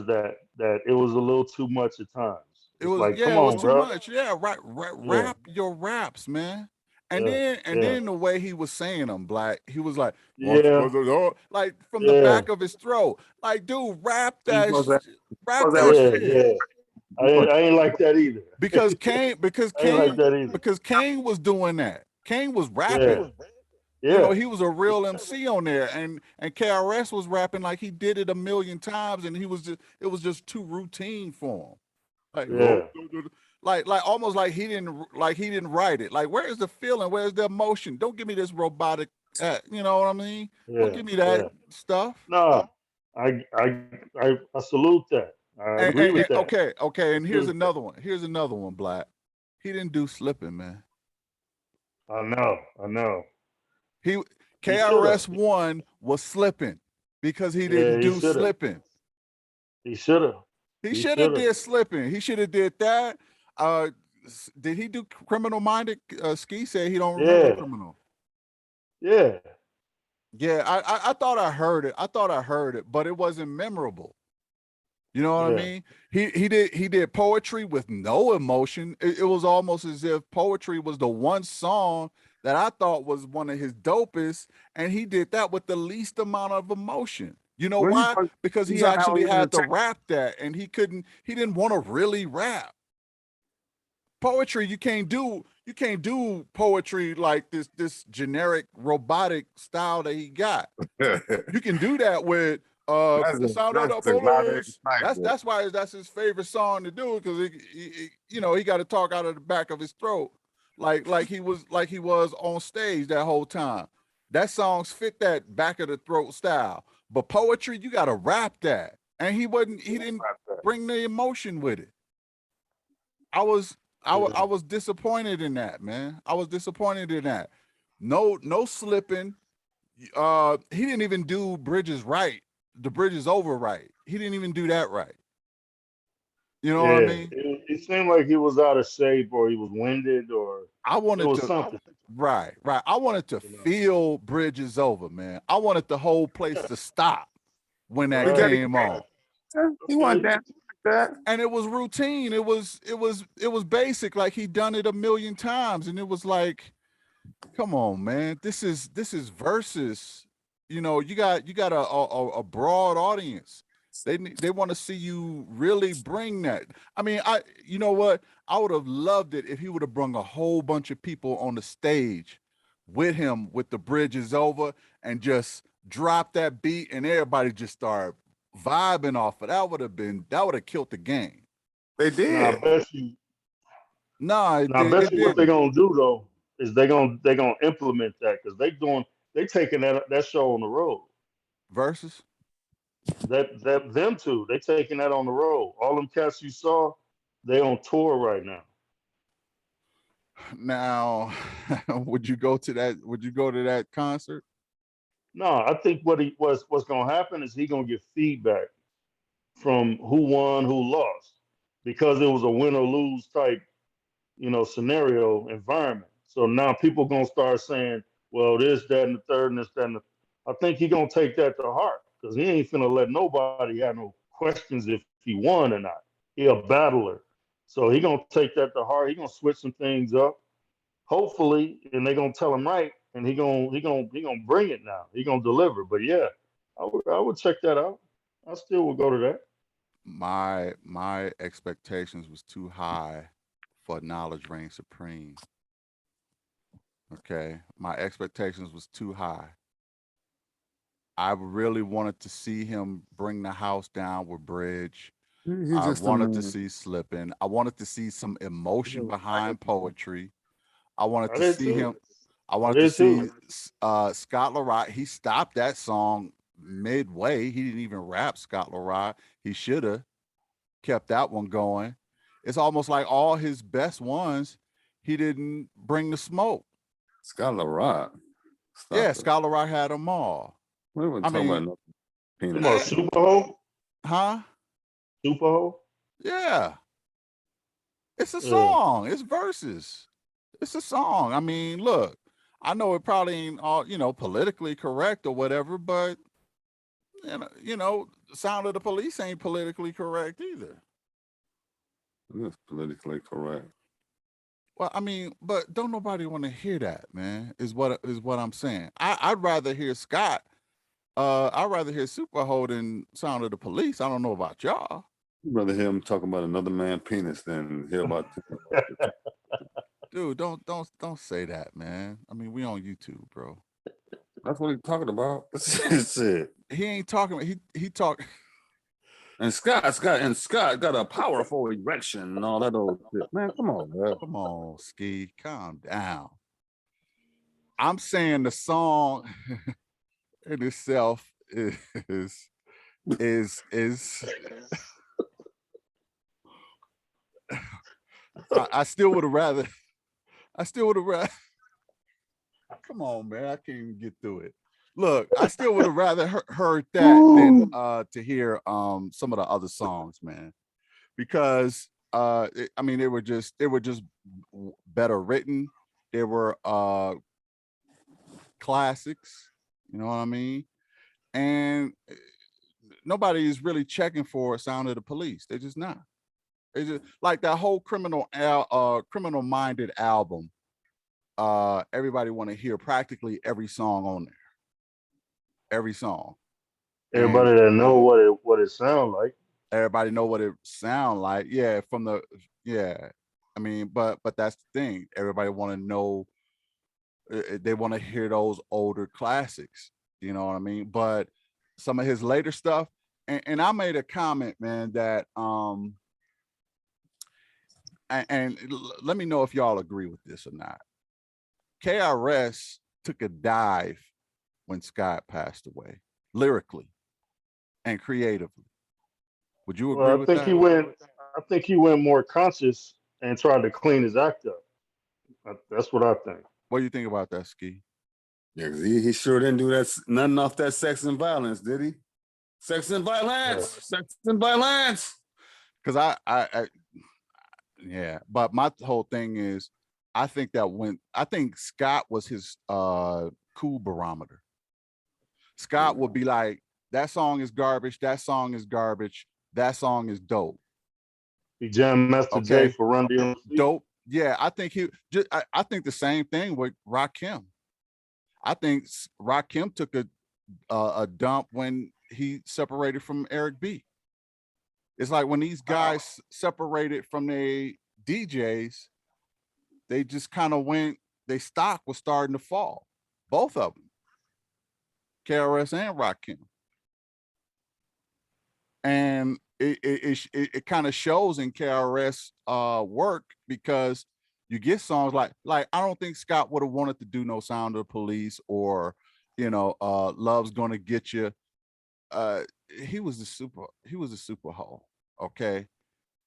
that it was a little too much at times. It It's was like, yeah, come it was on, too bro. much. Yeah, right, Yeah, rap your raps, man. And yeah, then and yeah, then the way he was saying them, Black, he was like, yeah, like from the yeah, back of his throat, like, dude, You supposed to, rap supposed to have that yeah, shit. yeah. I ain't like that either. because Kane, because I ain't like Kane, that either. because Kane was doing that. Kane was rapping. Yeah, You know, yeah, he was a real MC on there, and KRS was rapping like he did it a million times, and it was just too routine for him. Like, yeah, like almost like he didn't write it. Like, where's the feeling? Where's the emotion? Don't give me this robotic. You know what I mean? Don't yeah, give me that yeah. stuff. No, I salute that. I agree with And that. okay. I And agree here's with that. another one. Here's another one, Black. He didn't do slipping, man. I know. He He should have. KRS One was slipping because he Yeah, didn't he do should have. slipping. He should have. He He should have should have. did slipping. He should have did that. Did he do criminal minded? Ski said he don't remember Yeah, criminal. yeah, Yeah, I thought I heard it. I thought I heard it, but it wasn't memorable. You know what I yeah. mean? He did poetry with no emotion. It was almost as if poetry was the one song that I thought was one of his dopest, and he did that with the least amount of emotion. You know When why? Because you he saw how actually he had to entertained. rap that, and he didn't want to really rap. Poetry, you can't do poetry like this generic robotic style that he got. You can do that with the sound of That's the the louder police. excitement. That's why that's his favorite song to do, because you know, he got to talk out of the back of his throat like he was on stage that whole time. That songs fit that back of the throat style. But poetry, you got to rap that, and he didn't bring the emotion with it. I was Yeah. I was disappointed in that, man. I was disappointed in that. No slipping. He didn't even do bridges right. The bridges over right. He didn't even do that right. You know what I Yeah, mean? it seemed like he was out of shape, or he was winded, or I it wanted was to something. right. I wanted to You know. feel bridges over, man. I wanted the whole place to stop when that Right. came on. He wasn't Okay. dancing like that. And it was routine. It was basic, like he'd done it a million times. And it was like, come on, man. This is versus. You know, you got a broad audience. They want to see you really bring that. I mean, you know what? I would have loved it if he would have brung a whole bunch of people on the stage with him with the bridges over and just drop that beat and everybody just start vibing off it. That would have killed the game. They Now did. I It bet you what they're didn't. gonna do though is they're gonna implement that because they taking that show on the road. Versus. That them two they taking that on the road. All them cats you saw, they on tour right now. Now, would you go to that? Would you go to that concert? No, I think what's gonna happen is he gonna get feedback from who won, who lost, because it was a win or lose type, scenario environment. So now people gonna start saying, well, this, that, and the third, and this, that, and the. I think he gonna take that to heart because he ain't finna let nobody have no questions if he won or not. He a battler, so he gonna take that to heart. He gonna switch some things up, hopefully, and they gonna tell him right, and he gonna bring it now. He gonna deliver. But yeah, I would check that out. I still would go to that. My expectations was too high for knowledge reign supreme. Okay, my expectations was too high. I really wanted to see him bring the house down with Bridge. He's I just a wanted to man. see slipping. I wanted to see some emotion behind poetry. I wanted I to did see too. him. I I wanted to did see too. Scott LaRock. He stopped that song midway. He didn't even rap Scott LaRock. He should have kept that one going. It's almost like all his best ones, he didn't bring the smoke. Scott LaRock. Yeah, Stop it. Scott LaRock had them all. We weren't I talking about mean, no Come on, penis. Superho, huh? Superho. Yeah, it's a Yeah. song. It's verses. It's a song. I mean, look, I know it probably ain't all, politically correct or whatever, but Sound of the Police ain't politically correct either. It's politically correct. Well, I mean, but don't nobody want to hear that, man. Is what I'm saying. I'd rather hear Scott. I'd rather hear Superhold than Sound of the Police. I don't know about y'all. I'd rather hear him talking about another man's penis than hear about. Dude, don't say that, man. I mean, we on YouTube, bro. That's what he's talking about. Shit. He ain't talking. He talk. And Scott got a powerful erection and all that old shit. Man, come on, man. Come on, Ski, calm down. I'm saying the song in itself is I still would have rather. Come on, man. I can't even get through it. Look, I still would have rather heard that than to hear some of the other songs, man. Because I mean they were just better written. They were classics, you know what I mean? And nobody is really checking for Sound of the Police. They're just not. They just like that whole criminal minded album. Everybody want to hear practically every song on there. Every song. Everybody And that know what it sound like. everybody know what it sound like. Yeah, from the I mean, but that's the thing. Everybody want to know. They want to hear those older classics. You know what I mean? But some of his later stuff, and I made a comment, man, that let me know if y'all agree with this or not. KRS took a dive when Scott passed away, lyrically and creatively. Would you agree Well, with that? I think he went more conscious and tried to clean his act up. That's what I think. What do you think about that, Ski? Yeah, 'cause he sure didn't do that nothing off that sex and violence, did he? Sex and violence, sex and violence. Because I yeah, but my whole thing is, I think Scott was his cool barometer. Scott would be like, that song is garbage, that song is garbage, that song is dope. He Jam Master Jay for Run DMC. Dope. Yeah, I think I think the same thing with Rakim. I think Rakim took a dump when he separated from Eric B. It's like when these guys separated from their DJs, they just kind of went, their stock was starting to fall. Both of them, KRS and Rakim. And it kind of shows in KRS work, because you get songs like I don't think Scott would have wanted to do no Sound of the Police or Love's Gonna Get You. He was a super hoe. Okay,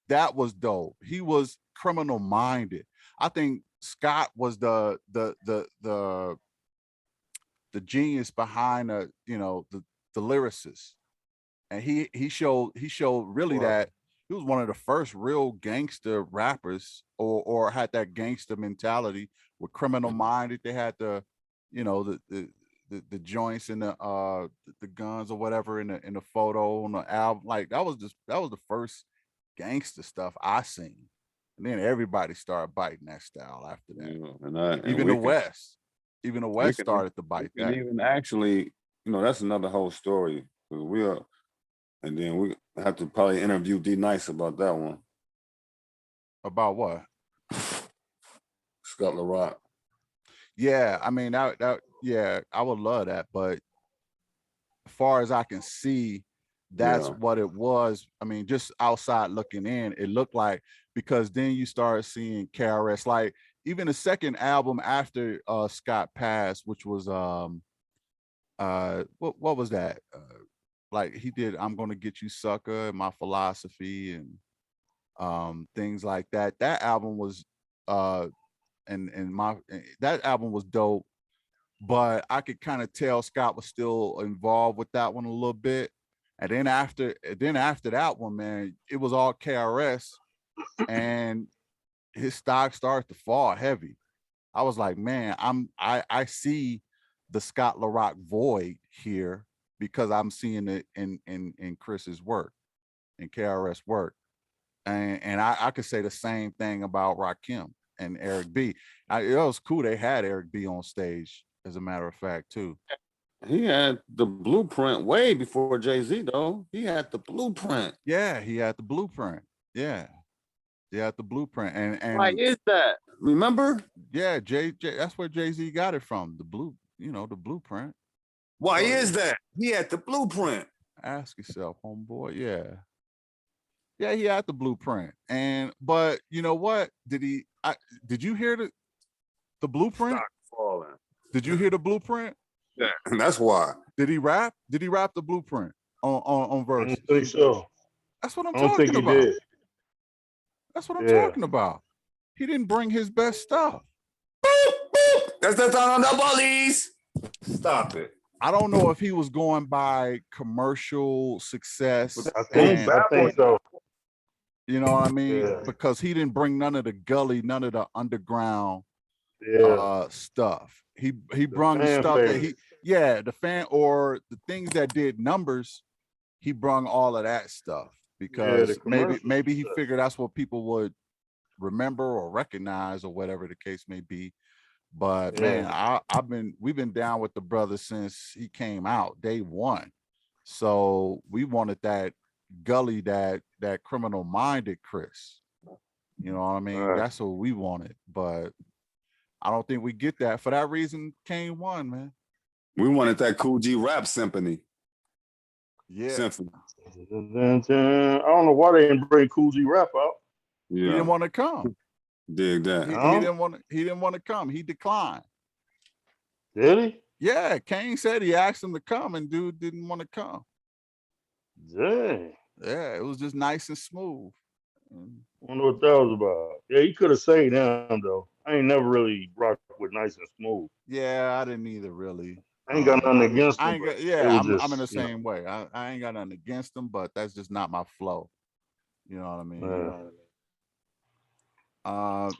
that was dope. He was criminal minded. I think Scott was the genius behind the lyricist, and he showed really that he was one of the first real gangster rappers, or had that gangster mentality with criminal minded. They had the the joints and the guns or whatever in the photo on the album. Like that was the first gangster stuff I seen. And then everybody started biting that style after that. Even the West started to bite that. And even actually, that's another whole story. And then we have to probably interview D Nice about that one. About what? Scott LaRock. Yeah, I mean yeah, I would love that, but as far as I can see, that's what it was. I mean, just outside looking in, it looked like, because then you start seeing KRS, like even the second album after Scott passed, which was what was that? Like he did I'm Gonna Get You Sucker, My Philosophy, and things like that. That album was that album was dope, but I could kind of tell Scott was still involved with that one a little bit. And then after that one, man, it was all KRS, and his stock started to fall heavy. I was like, man, I see the Scott LaRock void here, because I'm seeing it in Chris's work, in KRS work. And I could say the same thing about Rakim and Eric B. It was cool they had Eric B on stage, as a matter of fact, too. He had the blueprint way before Jay-Z, though. He had the blueprint. Yeah, he had the blueprint. Yeah. He had the blueprint. Why And is that? Remember? yeah, that's where Jay-Z got it from. The blueprint. Why So, is that? He had the blueprint. ask yourself, homeboy. Yeah. Yeah, he had the blueprint. But you know what? Did you hear the blueprint? Stock falling. Did you hear the blueprint? Yeah, and that's why. Did he rap? Did he rap the blueprint on I verses? don't think so. That's what I'm I don't think talking he about. did. That's what I'm Yeah. talking about. He didn't bring his best stuff. Boop, boop. That's the time on the police. Stop it. I don't know if he was going by commercial success. I think so. You know what I mean? Yeah. Because he didn't bring none of the gully, none of the underground Yeah. stuff. He brung the fan stuff that favorites. the fan or the things that did numbers. He brung all of that stuff because commercial maybe he stuff. figured that's what people would remember or recognize or whatever the case may be. But man, we've been down with the brother since he came out day one. So we wanted that gully, that criminal minded Chris. You know what I mean? Right. That's what we wanted. But I don't think we get that. For that reason, Kane won, man. We wanted that Cool G rap symphony. Yeah. Symphony. I don't know why they didn't bring Cool G Rap out. He Yeah. didn't want to come. Dig that. He Huh? didn't want to come. He declined. Did he? Yeah, Kane said he asked him to come, and dude didn't want to come. Dang. Yeah, it was just nice and smooth. Wonder what that was about. Yeah, he could have saved him though. I ain't never really rocked with Nice and Smooth. Yeah, I didn't either really. I ain't got nothing against him. I ain't got, but yeah, it was I'm in the just, you know, same way. I ain't got nothing against them, but that's just not my flow. You know what I mean?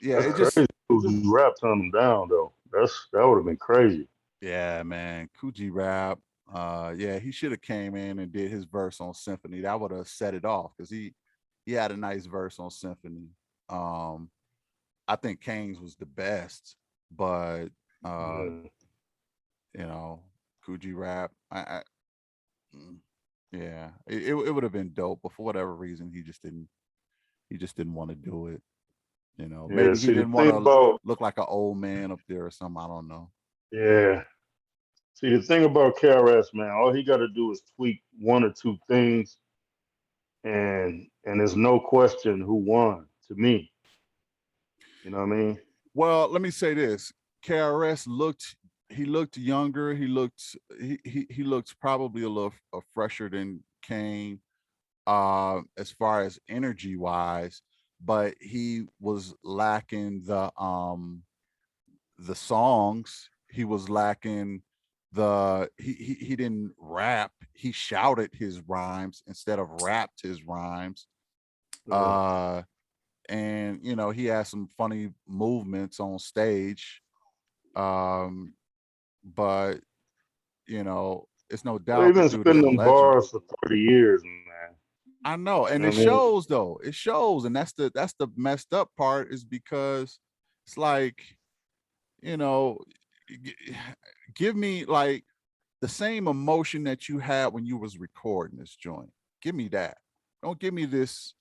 Yeah, that's it just crazy. Cool G Rap turned him down though. That would have been crazy. yeah, man. Coogee Rap. Yeah, he should have came in and did his verse on Symphony. That would have set it off because he had a nice verse on Symphony. I think Kane's was the best, but you know, Coogee Rap. Yeah, it would have been dope, but for whatever reason, he just didn't want to do it. You know, Yeah, maybe see, he the didn't thing want to about look like an old man up there or something. I don't know. yeah. See, the thing about KRS, man, all he got to do is tweak one or two things, and there's no question who won to me. You know what I mean? Well, let me say this: KRS looked younger. He looked probably a little fresher than Kane, as far as energy wise, but he was lacking the songs. He was lacking he didn't rap. He shouted his rhymes instead of rapped his rhymes. And you know, he had some funny movements on stage. But you know, it's no Well, they've doubt the been dude is spinning a them legend. bars for 30 years, man. I know, and You know it what I mean? shows though. It shows, and that's the messed up part is because it's like, you know, give me like the same emotion that you had when you was recording this joint. Give me that. Don't give me this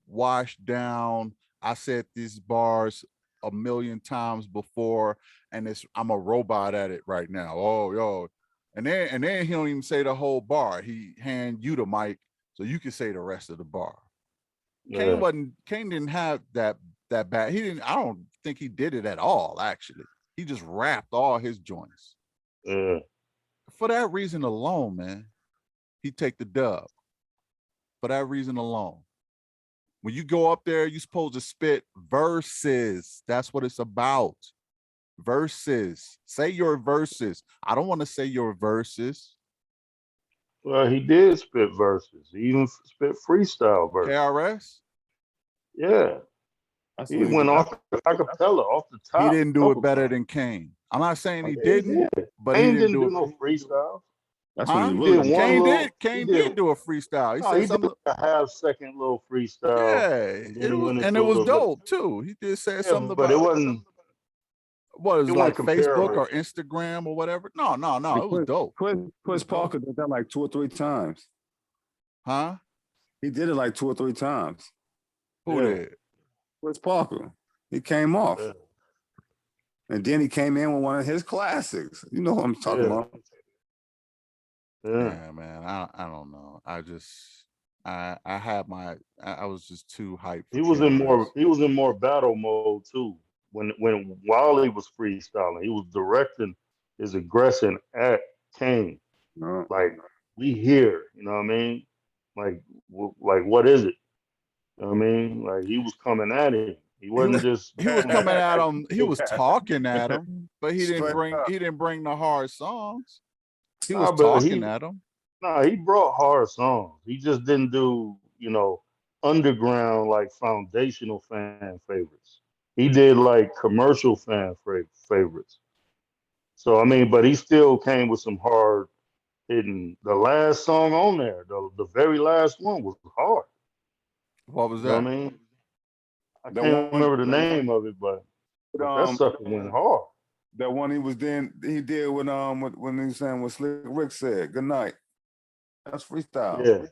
washed down. I said these bars a million times before, and I'm a robot at it right now. Oh, yo. And then he don't even say the whole bar. He hand you the mic so you can say the rest of the bar. Yeah. Kane didn't have that bad. I don't think he did it at all, actually. He just rapped all his joints. Yeah. For that reason alone, man, he take the dub. For that reason alone. When you go up there, you're supposed to spit verses. That's what it's about. Verses. Say your verses. I don't want to say your verses. Well, he did spit verses. He even spit freestyle verses. KRS? Yeah. That's He what went did. off acapella off the top. He didn't do it couple better times. than Kane. I'm not saying he Yeah, didn't, did. but he Kane didn't didn't do do it. no freestyle. That's Huh? what He he really did one Kane little. did. Kane did do a freestyle. He No, said he something. did a half-second little freestyle. Yeah, And then he went and into it a was little bit. dope too. He did say Yeah, something but about it wasn't. What is It it, wasn't like Facebook comparable. or Instagram or whatever? No, no, no. Like It was dope. Chris Parker did that like 2 or 3 times. Huh? He did it like 2 or 3 times. Who Yeah. did? Chris Parker. He came off. Yeah. And then he came in with one of his classics. You know what I'm talking Yeah. about. Yeah. Yeah, man. I don't know. I had my I was just too hyped for He was in KRS. more battle mode too. When Wally was freestyling, he was directing his aggression at Kane. No. Like, we here, you know what I mean? Like, like, what is it? You know what I mean? Like, he was coming at him. He He was wasn't just he was doing coming at him, he was talking at him, but Straight up. he didn't bring the hard songs. He was nah, but talking at him. he brought hard songs. He just didn't do, underground, like, foundational fan favorites. He did like commercial favorites. So I mean, but he still came with some hard hitting. The last song on there, the very last one was hard. What was You know what that? I mean? I The can't one remember the name of it, but that sucker went hard. that one he did when he was saying what Slick Rick said, good night. That's freestyle. Yeah.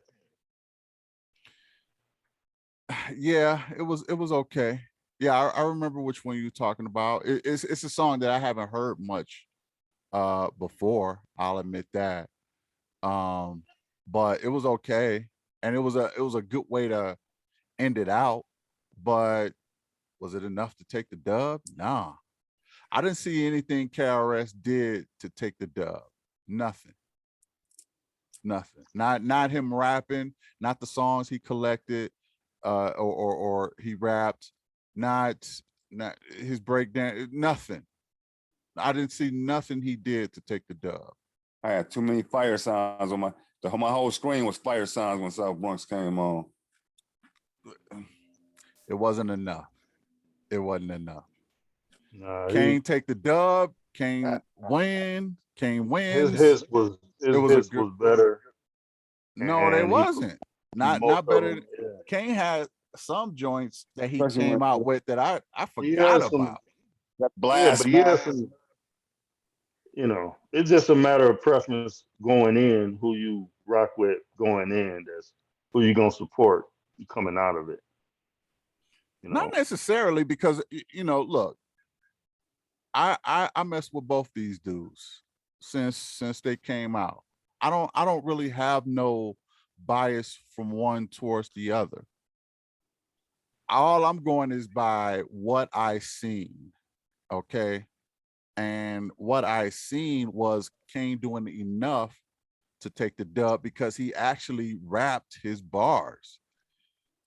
Yeah, it was okay. Yeah, I remember which one you're talking about. It's a song that I haven't heard much before. I'll admit that. Um, but it was okay, and it was a good way to end it out. But was it enough to take the dub? Nah, I didn't see anything KRS did to take the dub. Nothing. Nothing. Not him rapping. Not the songs he collected, or he rapped. Not his breakdown. Nothing. I didn't see nothing he did to take the dub. I had too many fire signs on my whole screen was fire signs when South Bronx came on. It wasn't enough. It wasn't enough. Nah, Kane take the dub. Kane win. Kane his wins. hits was It was a good. was better, No, they and wasn't. most Not of better. them. Yeah. Kane had some joints that he Especially came out when with that I He forgot has some. about. that Yeah, blast but he has master. some. It's just a matter of preference going in, who you rock with going in. That's who you gonna support coming out of it. You Not know. necessarily because look, I mess with both these dudes since they came out. I don't really have no bias from one towards the other. All I'm going is by what I seen. Okay. And what I seen was Kane doing enough to take the dub because he actually rapped his bars.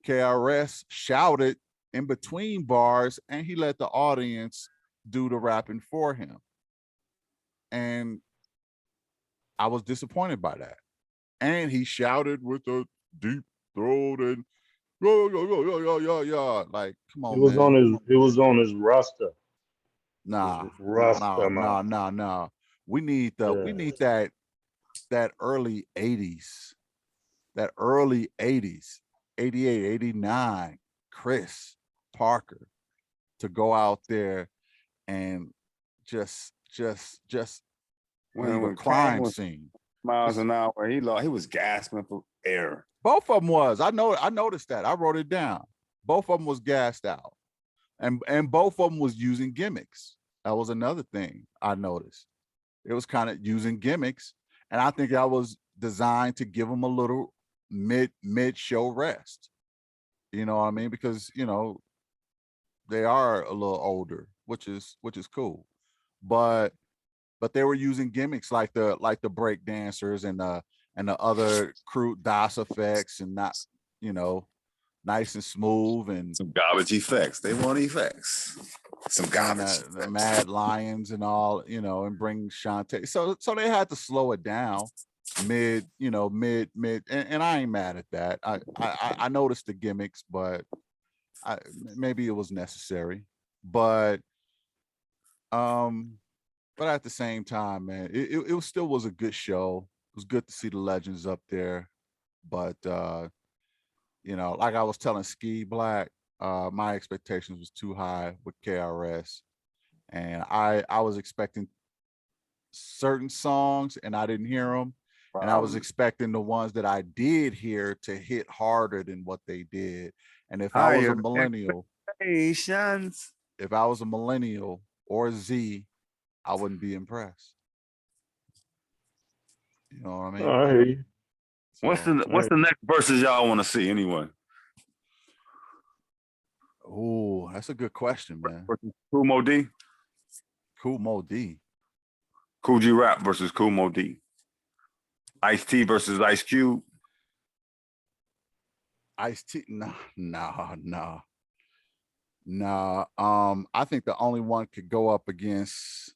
KRS shouted in between bars and he let the audience do the rapping for him. And I was disappointed by that. And he shouted with a deep throat and yo, yo, yo, yo, yo, yo, yo. Like, come It on, was on man. his. It was on his roster. Nah, His roster, man. no. We need Yeah. that early 80s, that early 80s, 88, 89, Chris Parker to go out there and just leave a When Kane crime was scene. miles an hour, he was gasping for air. Both of them was. I noticed that. I wrote it down. Both of them was gassed out. And both of them was using gimmicks. That was another thing I noticed. It was kind of using gimmicks. And I think that was designed to give them a little mid show rest. You know what I mean? Because, they are a little older, which is cool. But they were using gimmicks like the break dancers and the other crude DOS effects and not, nice and smooth and Some garbage effects. They want effects. Some garbage. the Mad Lions and all, and bring Shante. So they had to slow it down mid, and I ain't mad at that. I noticed the gimmicks, but maybe it was necessary. But at the same time, man, it still was a good show. It was good to see the legends up there. But like I was telling Ski Black, my expectations was too high with KRS. and I was expecting certain songs and I didn't hear them, and I was expecting the ones that I did hear to hit harder than what they did. And if I was a Higher millennial, expectations. if I was a millennial or Z, I wouldn't be impressed. You know what I mean? I hear you. What's So, the next verses y'all want to see anyway? oh, that's a good question, man. Cool Mo D, Cool Mo D. Cool G Rap versus Cool Mo D, Ice T versus Ice Cube. Ice T. Nah. I think the only one could go up against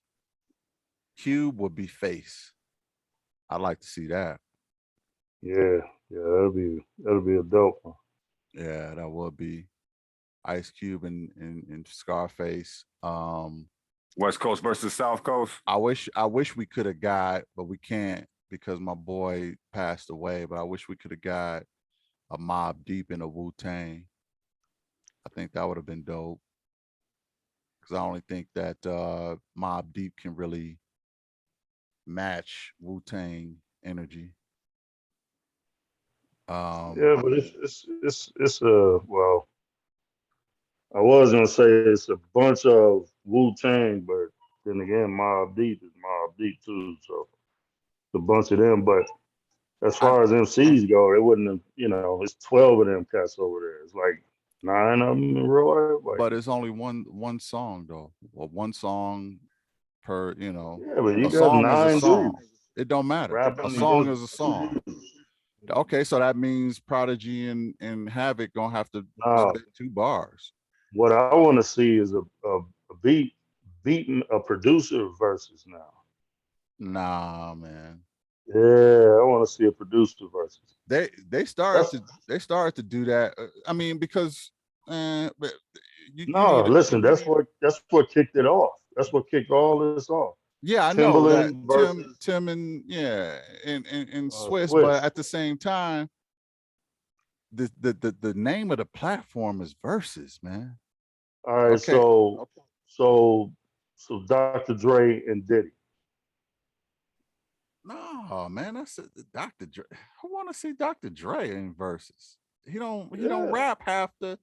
Cube would be Face. I'd like to see that. Yeah, that'll be a dope one. Yeah, that would be Ice Cube and Scarface. West Coast versus South Coast. I wish we could have got, but we can't because my boy passed away. But I wish we could have got a Mobb Deep in a Wu-Tang. I think that would have been dope. Because I only think that Mobb Deep can really match Wu-Tang energy. Yeah, but it's well, I was gonna say it's a bunch of Wu-Tang, but then again, Mobb Deep is Mobb Deep too, so it's a bunch of them. But as far as MCs go, it wouldn't have, it's 12 of them cats over there. It's like 9 of them in real life. Like, but it's only one song though. Well, one song per, yeah, but you a got song is a 9 song. dudes It don't matter. rapping A song together. is a song. Okay, so that means Prodigy and Havoc gonna have to Nah, spit 2 bars. what I want to see is a beating a producer versus now. Nah, man. Yeah, I want to see a producer versus. They started to do that. I mean, because but you No, need listen, that's what kicked it off. That's what kicked all this off. yeah, I know that Timberland versus Tim and yeah and Swiss, but Swiss. at the same time, the name of the platform is Versus, man. All right, Okay. so Dr. Dre and Diddy. No, man, that's Dr. Dre. I want to see Dr. Dre in Versus. He don't Yeah, rap half the.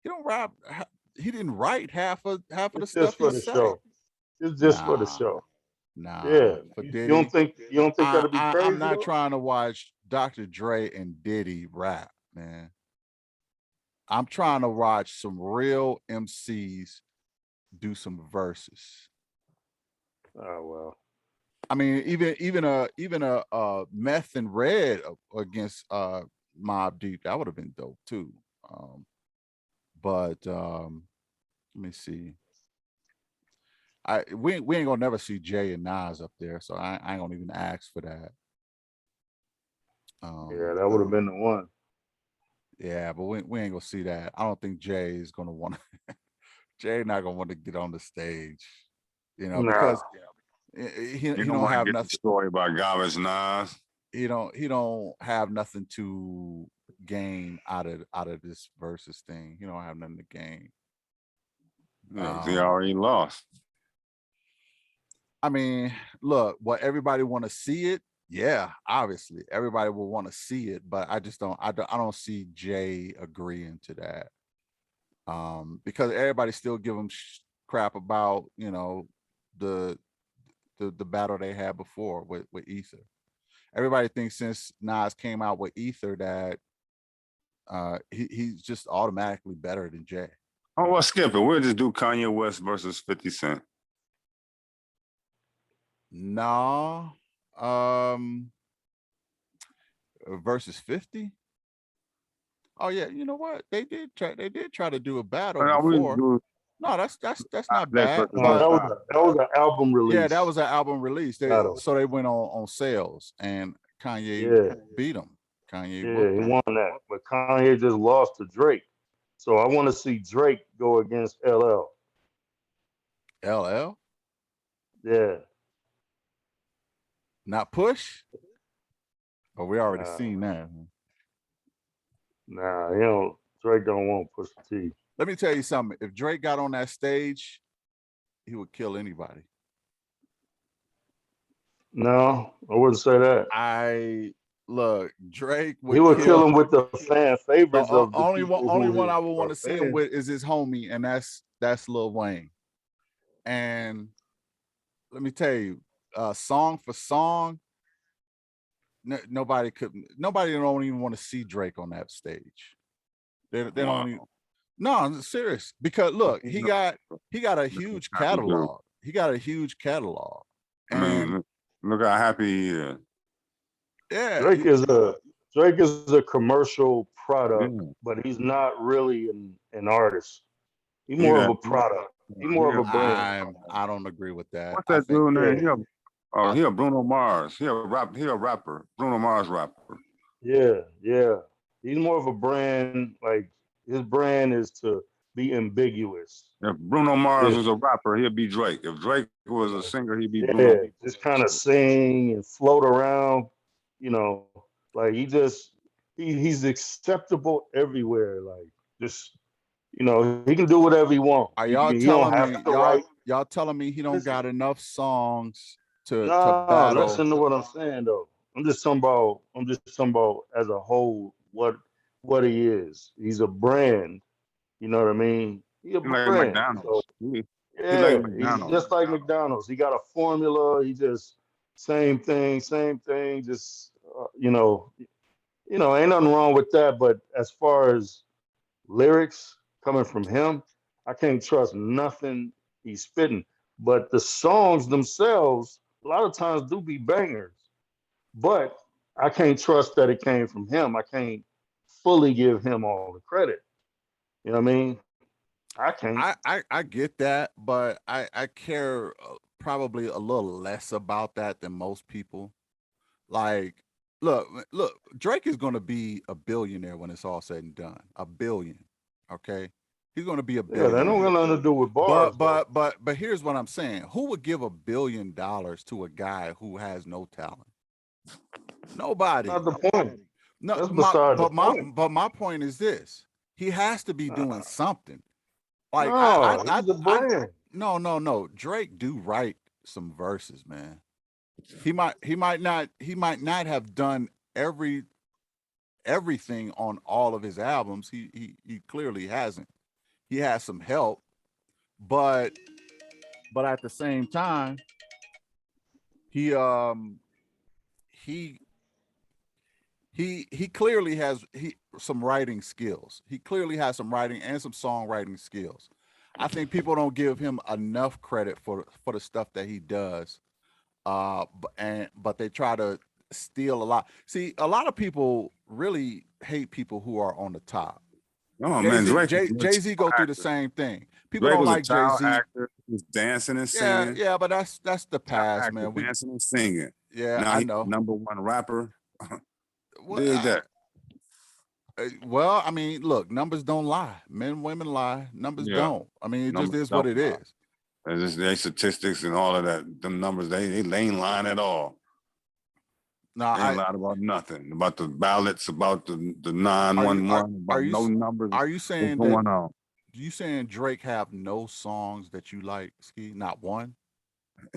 He don't rap. He didn't write half of the it's stuff just he for the say. show. It's just for the Nah, show. nah. Yeah, For you Diddy, don't think that'd be I'm crazy not though? trying to watch Dr. Dre and Diddy rap, man. I'm trying to watch some real MCs do some verses. Oh well. I mean, even a Meth and Red against Mobb Deep, that would have been dope too. But let me see. We ain't gonna never see Jay and Nas up there, so I ain't gonna even ask for that. Yeah, that would have been the one. Yeah, but we ain't gonna see that. I don't think Jay is gonna want to. Jay not gonna want to get on the stage, Nah. because You he don't don't want to have get the nothing. story about Garbage Nas. He don't have nothing to gain out of this versus thing. He don't have nothing to gain. Yeah, he already lost. I mean, look, what everybody want to see it. Yeah, obviously, everybody will want to see it, but I just don't. I don't see Jay agreeing to that. Because everybody still give him crap about the battle they had before with Ether. Everybody thinks since Nas came out with Ether that he's just automatically better than Jay. Oh, well, skip it. We'll just do Kanye West versus 50 Cent. No, versus 50. Oh yeah, you know what? They did try to do a battle We before. do No, that's not Next bad. versus No, Lil that was an album release. Yeah, that was an album release. battle. So they went on sales, and Kanye Yeah. beat him. Kanye Yeah, whooped he him. won that. But Kanye just lost to Drake. So I want to see Drake go against LL. LL, Yeah. not Push. Oh, we already Nah, seen that. Drake don't want Pusha T. Let me tell you something. If Drake got on that stage he would kill anybody. No, I wouldn't say that. I look, Drake He would would kill kill him with the fan the favorites of the only people one who I would want are to see him fans. with is his homie, and that's Lil Wayne. And let me tell you, song for song, nobody don't even want to see Drake on that stage. They don't even. Wow. No, I'm serious. Because look, he got a huge Happy dude. catalog. He got a huge catalog, I and mean, look how happy he is. yeah, Drake is a commercial product, Yeah. but he's not really an artist. He's He more of that. a product. He's more of Yeah. a brand. I don't agree with that. What's I that think dude name? Yeah, He I a Bruno Mars. He a rapper. Bruno Mars rapper. yeah. He's more of a brand. Like his brand is to be ambiguous. If Bruno Mars Just was a rapper, he'd be Drake. If Drake was a singer, he'd be yeah, Bruno. just kind of sing and float around. You know, like he's acceptable everywhere. Like just he can do whatever he wants. are He y'all can. He don't telling have me to write. y'all telling me he don't Listen, got enough songs to no, battle? listen to what I'm saying though. I'm just talking about as a whole what he is. He's a brand. You know what I mean? He a He like brand. So McDonald's. He like yeah, he's McDonald's. just like McDonald's. He got a formula. He just same thing, same thing. Just ain't nothing wrong with that. But as far as lyrics coming from him, I can't trust nothing he's spitting. But the songs themselves, a lot of times do be bangers. But I can't trust that it came from him. I can't fully give him all the credit. You know what I mean? I can't. I get that, but I care probably a little less about that than most people. Like, look, Drake is going to be a billionaire when it's all said and done. A billion, okay? He's going to be a Yeah, that don't billionaire. got nothing to do with bars though. But here's what I'm saying: who would give $1 billion to a guy who has no talent? That's Nobody. not the point. No, That's beside the point. but my point is this: he has to be doing something. Like No, he's a brand. no. Drake do write some verses, man. He might not have done everything on all of his albums. He clearly hasn't. He has some help, but at the same time, he he he clearly has some writing skills. He clearly has some writing and some songwriting skills. I think people don't give him enough credit for the stuff that he does. But they try to steal a lot. See, a lot of people really hate people who are on the top. Oh man, Drake was Jay a Z go child through the actor. same thing. People Drake don't was a like Jay child Z. actor. He was dancing and Yeah, singing. yeah, but that's the Child past, actor, man. We dancing and singing. yeah, Now I he's know. #1 rapper. Well, Did that. well, I mean, look, numbers don't lie. Men, women lie. Numbers Yeah. don't. I mean, it just Numbers is what don't it lie. is. It's just their statistics and all of that. Them numbers, they ain't lying at all. Now, They ain't lied about nothing. About the ballots, about the 911, are about no numbers. are you What's saying that going on? you saying Drake have no songs that you like, Ski? Not one?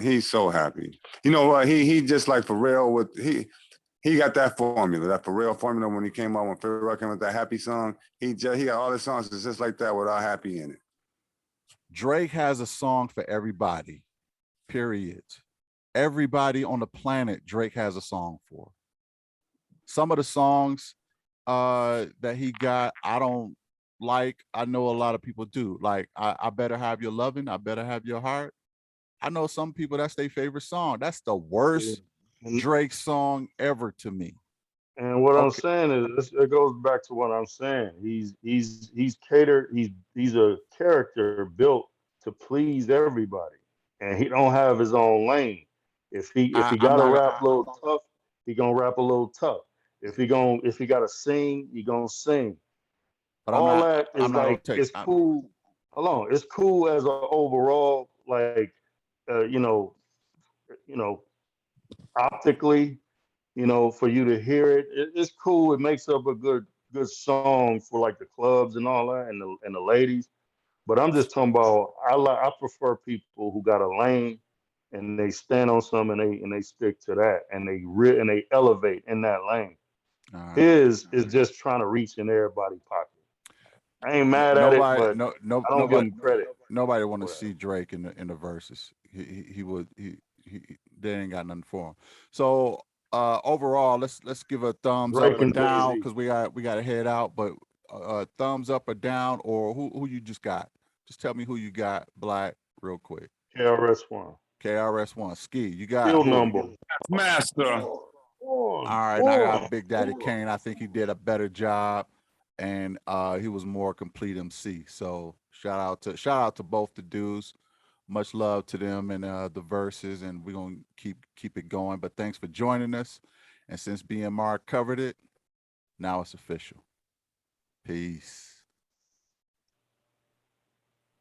He's so happy. You know what? He just like Pharrell with he got that formula, that Pharrell formula when he came out when Pharrell came with that happy song. He got all his songs that's just like that without happy in it. Drake has a song for everybody. Period. Everybody on the planet, Drake has a song for. Some of the songs that he got, I don't like. I know a lot of people do. Like, I better have your loving, I better have your heart. I know some people that's their favorite song. That's the worst And, Drake song ever to me. and what I'm Okay. saying is, it goes back to what I'm saying. He's catered. He's a character built to please everybody, and he don't have his own lane. If he I'm gotta not rap a little tough, he gonna rap a little tough. If he gotta sing, he gonna sing. but All that is I'm not gonna like take it's cool. Hold on, it's cool as an overall like uh, you know you know optically for you to hear it's cool. It makes up a good song for like the clubs and all that and the ladies. But I'm just talking about I prefer people who got a lane and they stand on something and they stick to that and they elevate in that lane. All right. His is just trying to reach in everybody's pocket. I ain't mad at it, Nobody, but no, no, I don't give nobody, him credit nobody want to for that. see Drake in the verses. He would they ain't got nothing for him. So overall, let's give a thumbs up Drake or and Jay down Z, because we got to head out. But thumbs up or down, or who you just got? Just tell me who you got, Black, real quick. KRS One, KRS1, Ski, you got still who? number Master. All right, and I got Big Daddy Kane. I think he did a better job, and he was more complete MC. So shout out to both the dudes. Much love to them and the verses, and we're gonna keep it going. But thanks for joining us. And since BMR covered it, now it's official. Peace.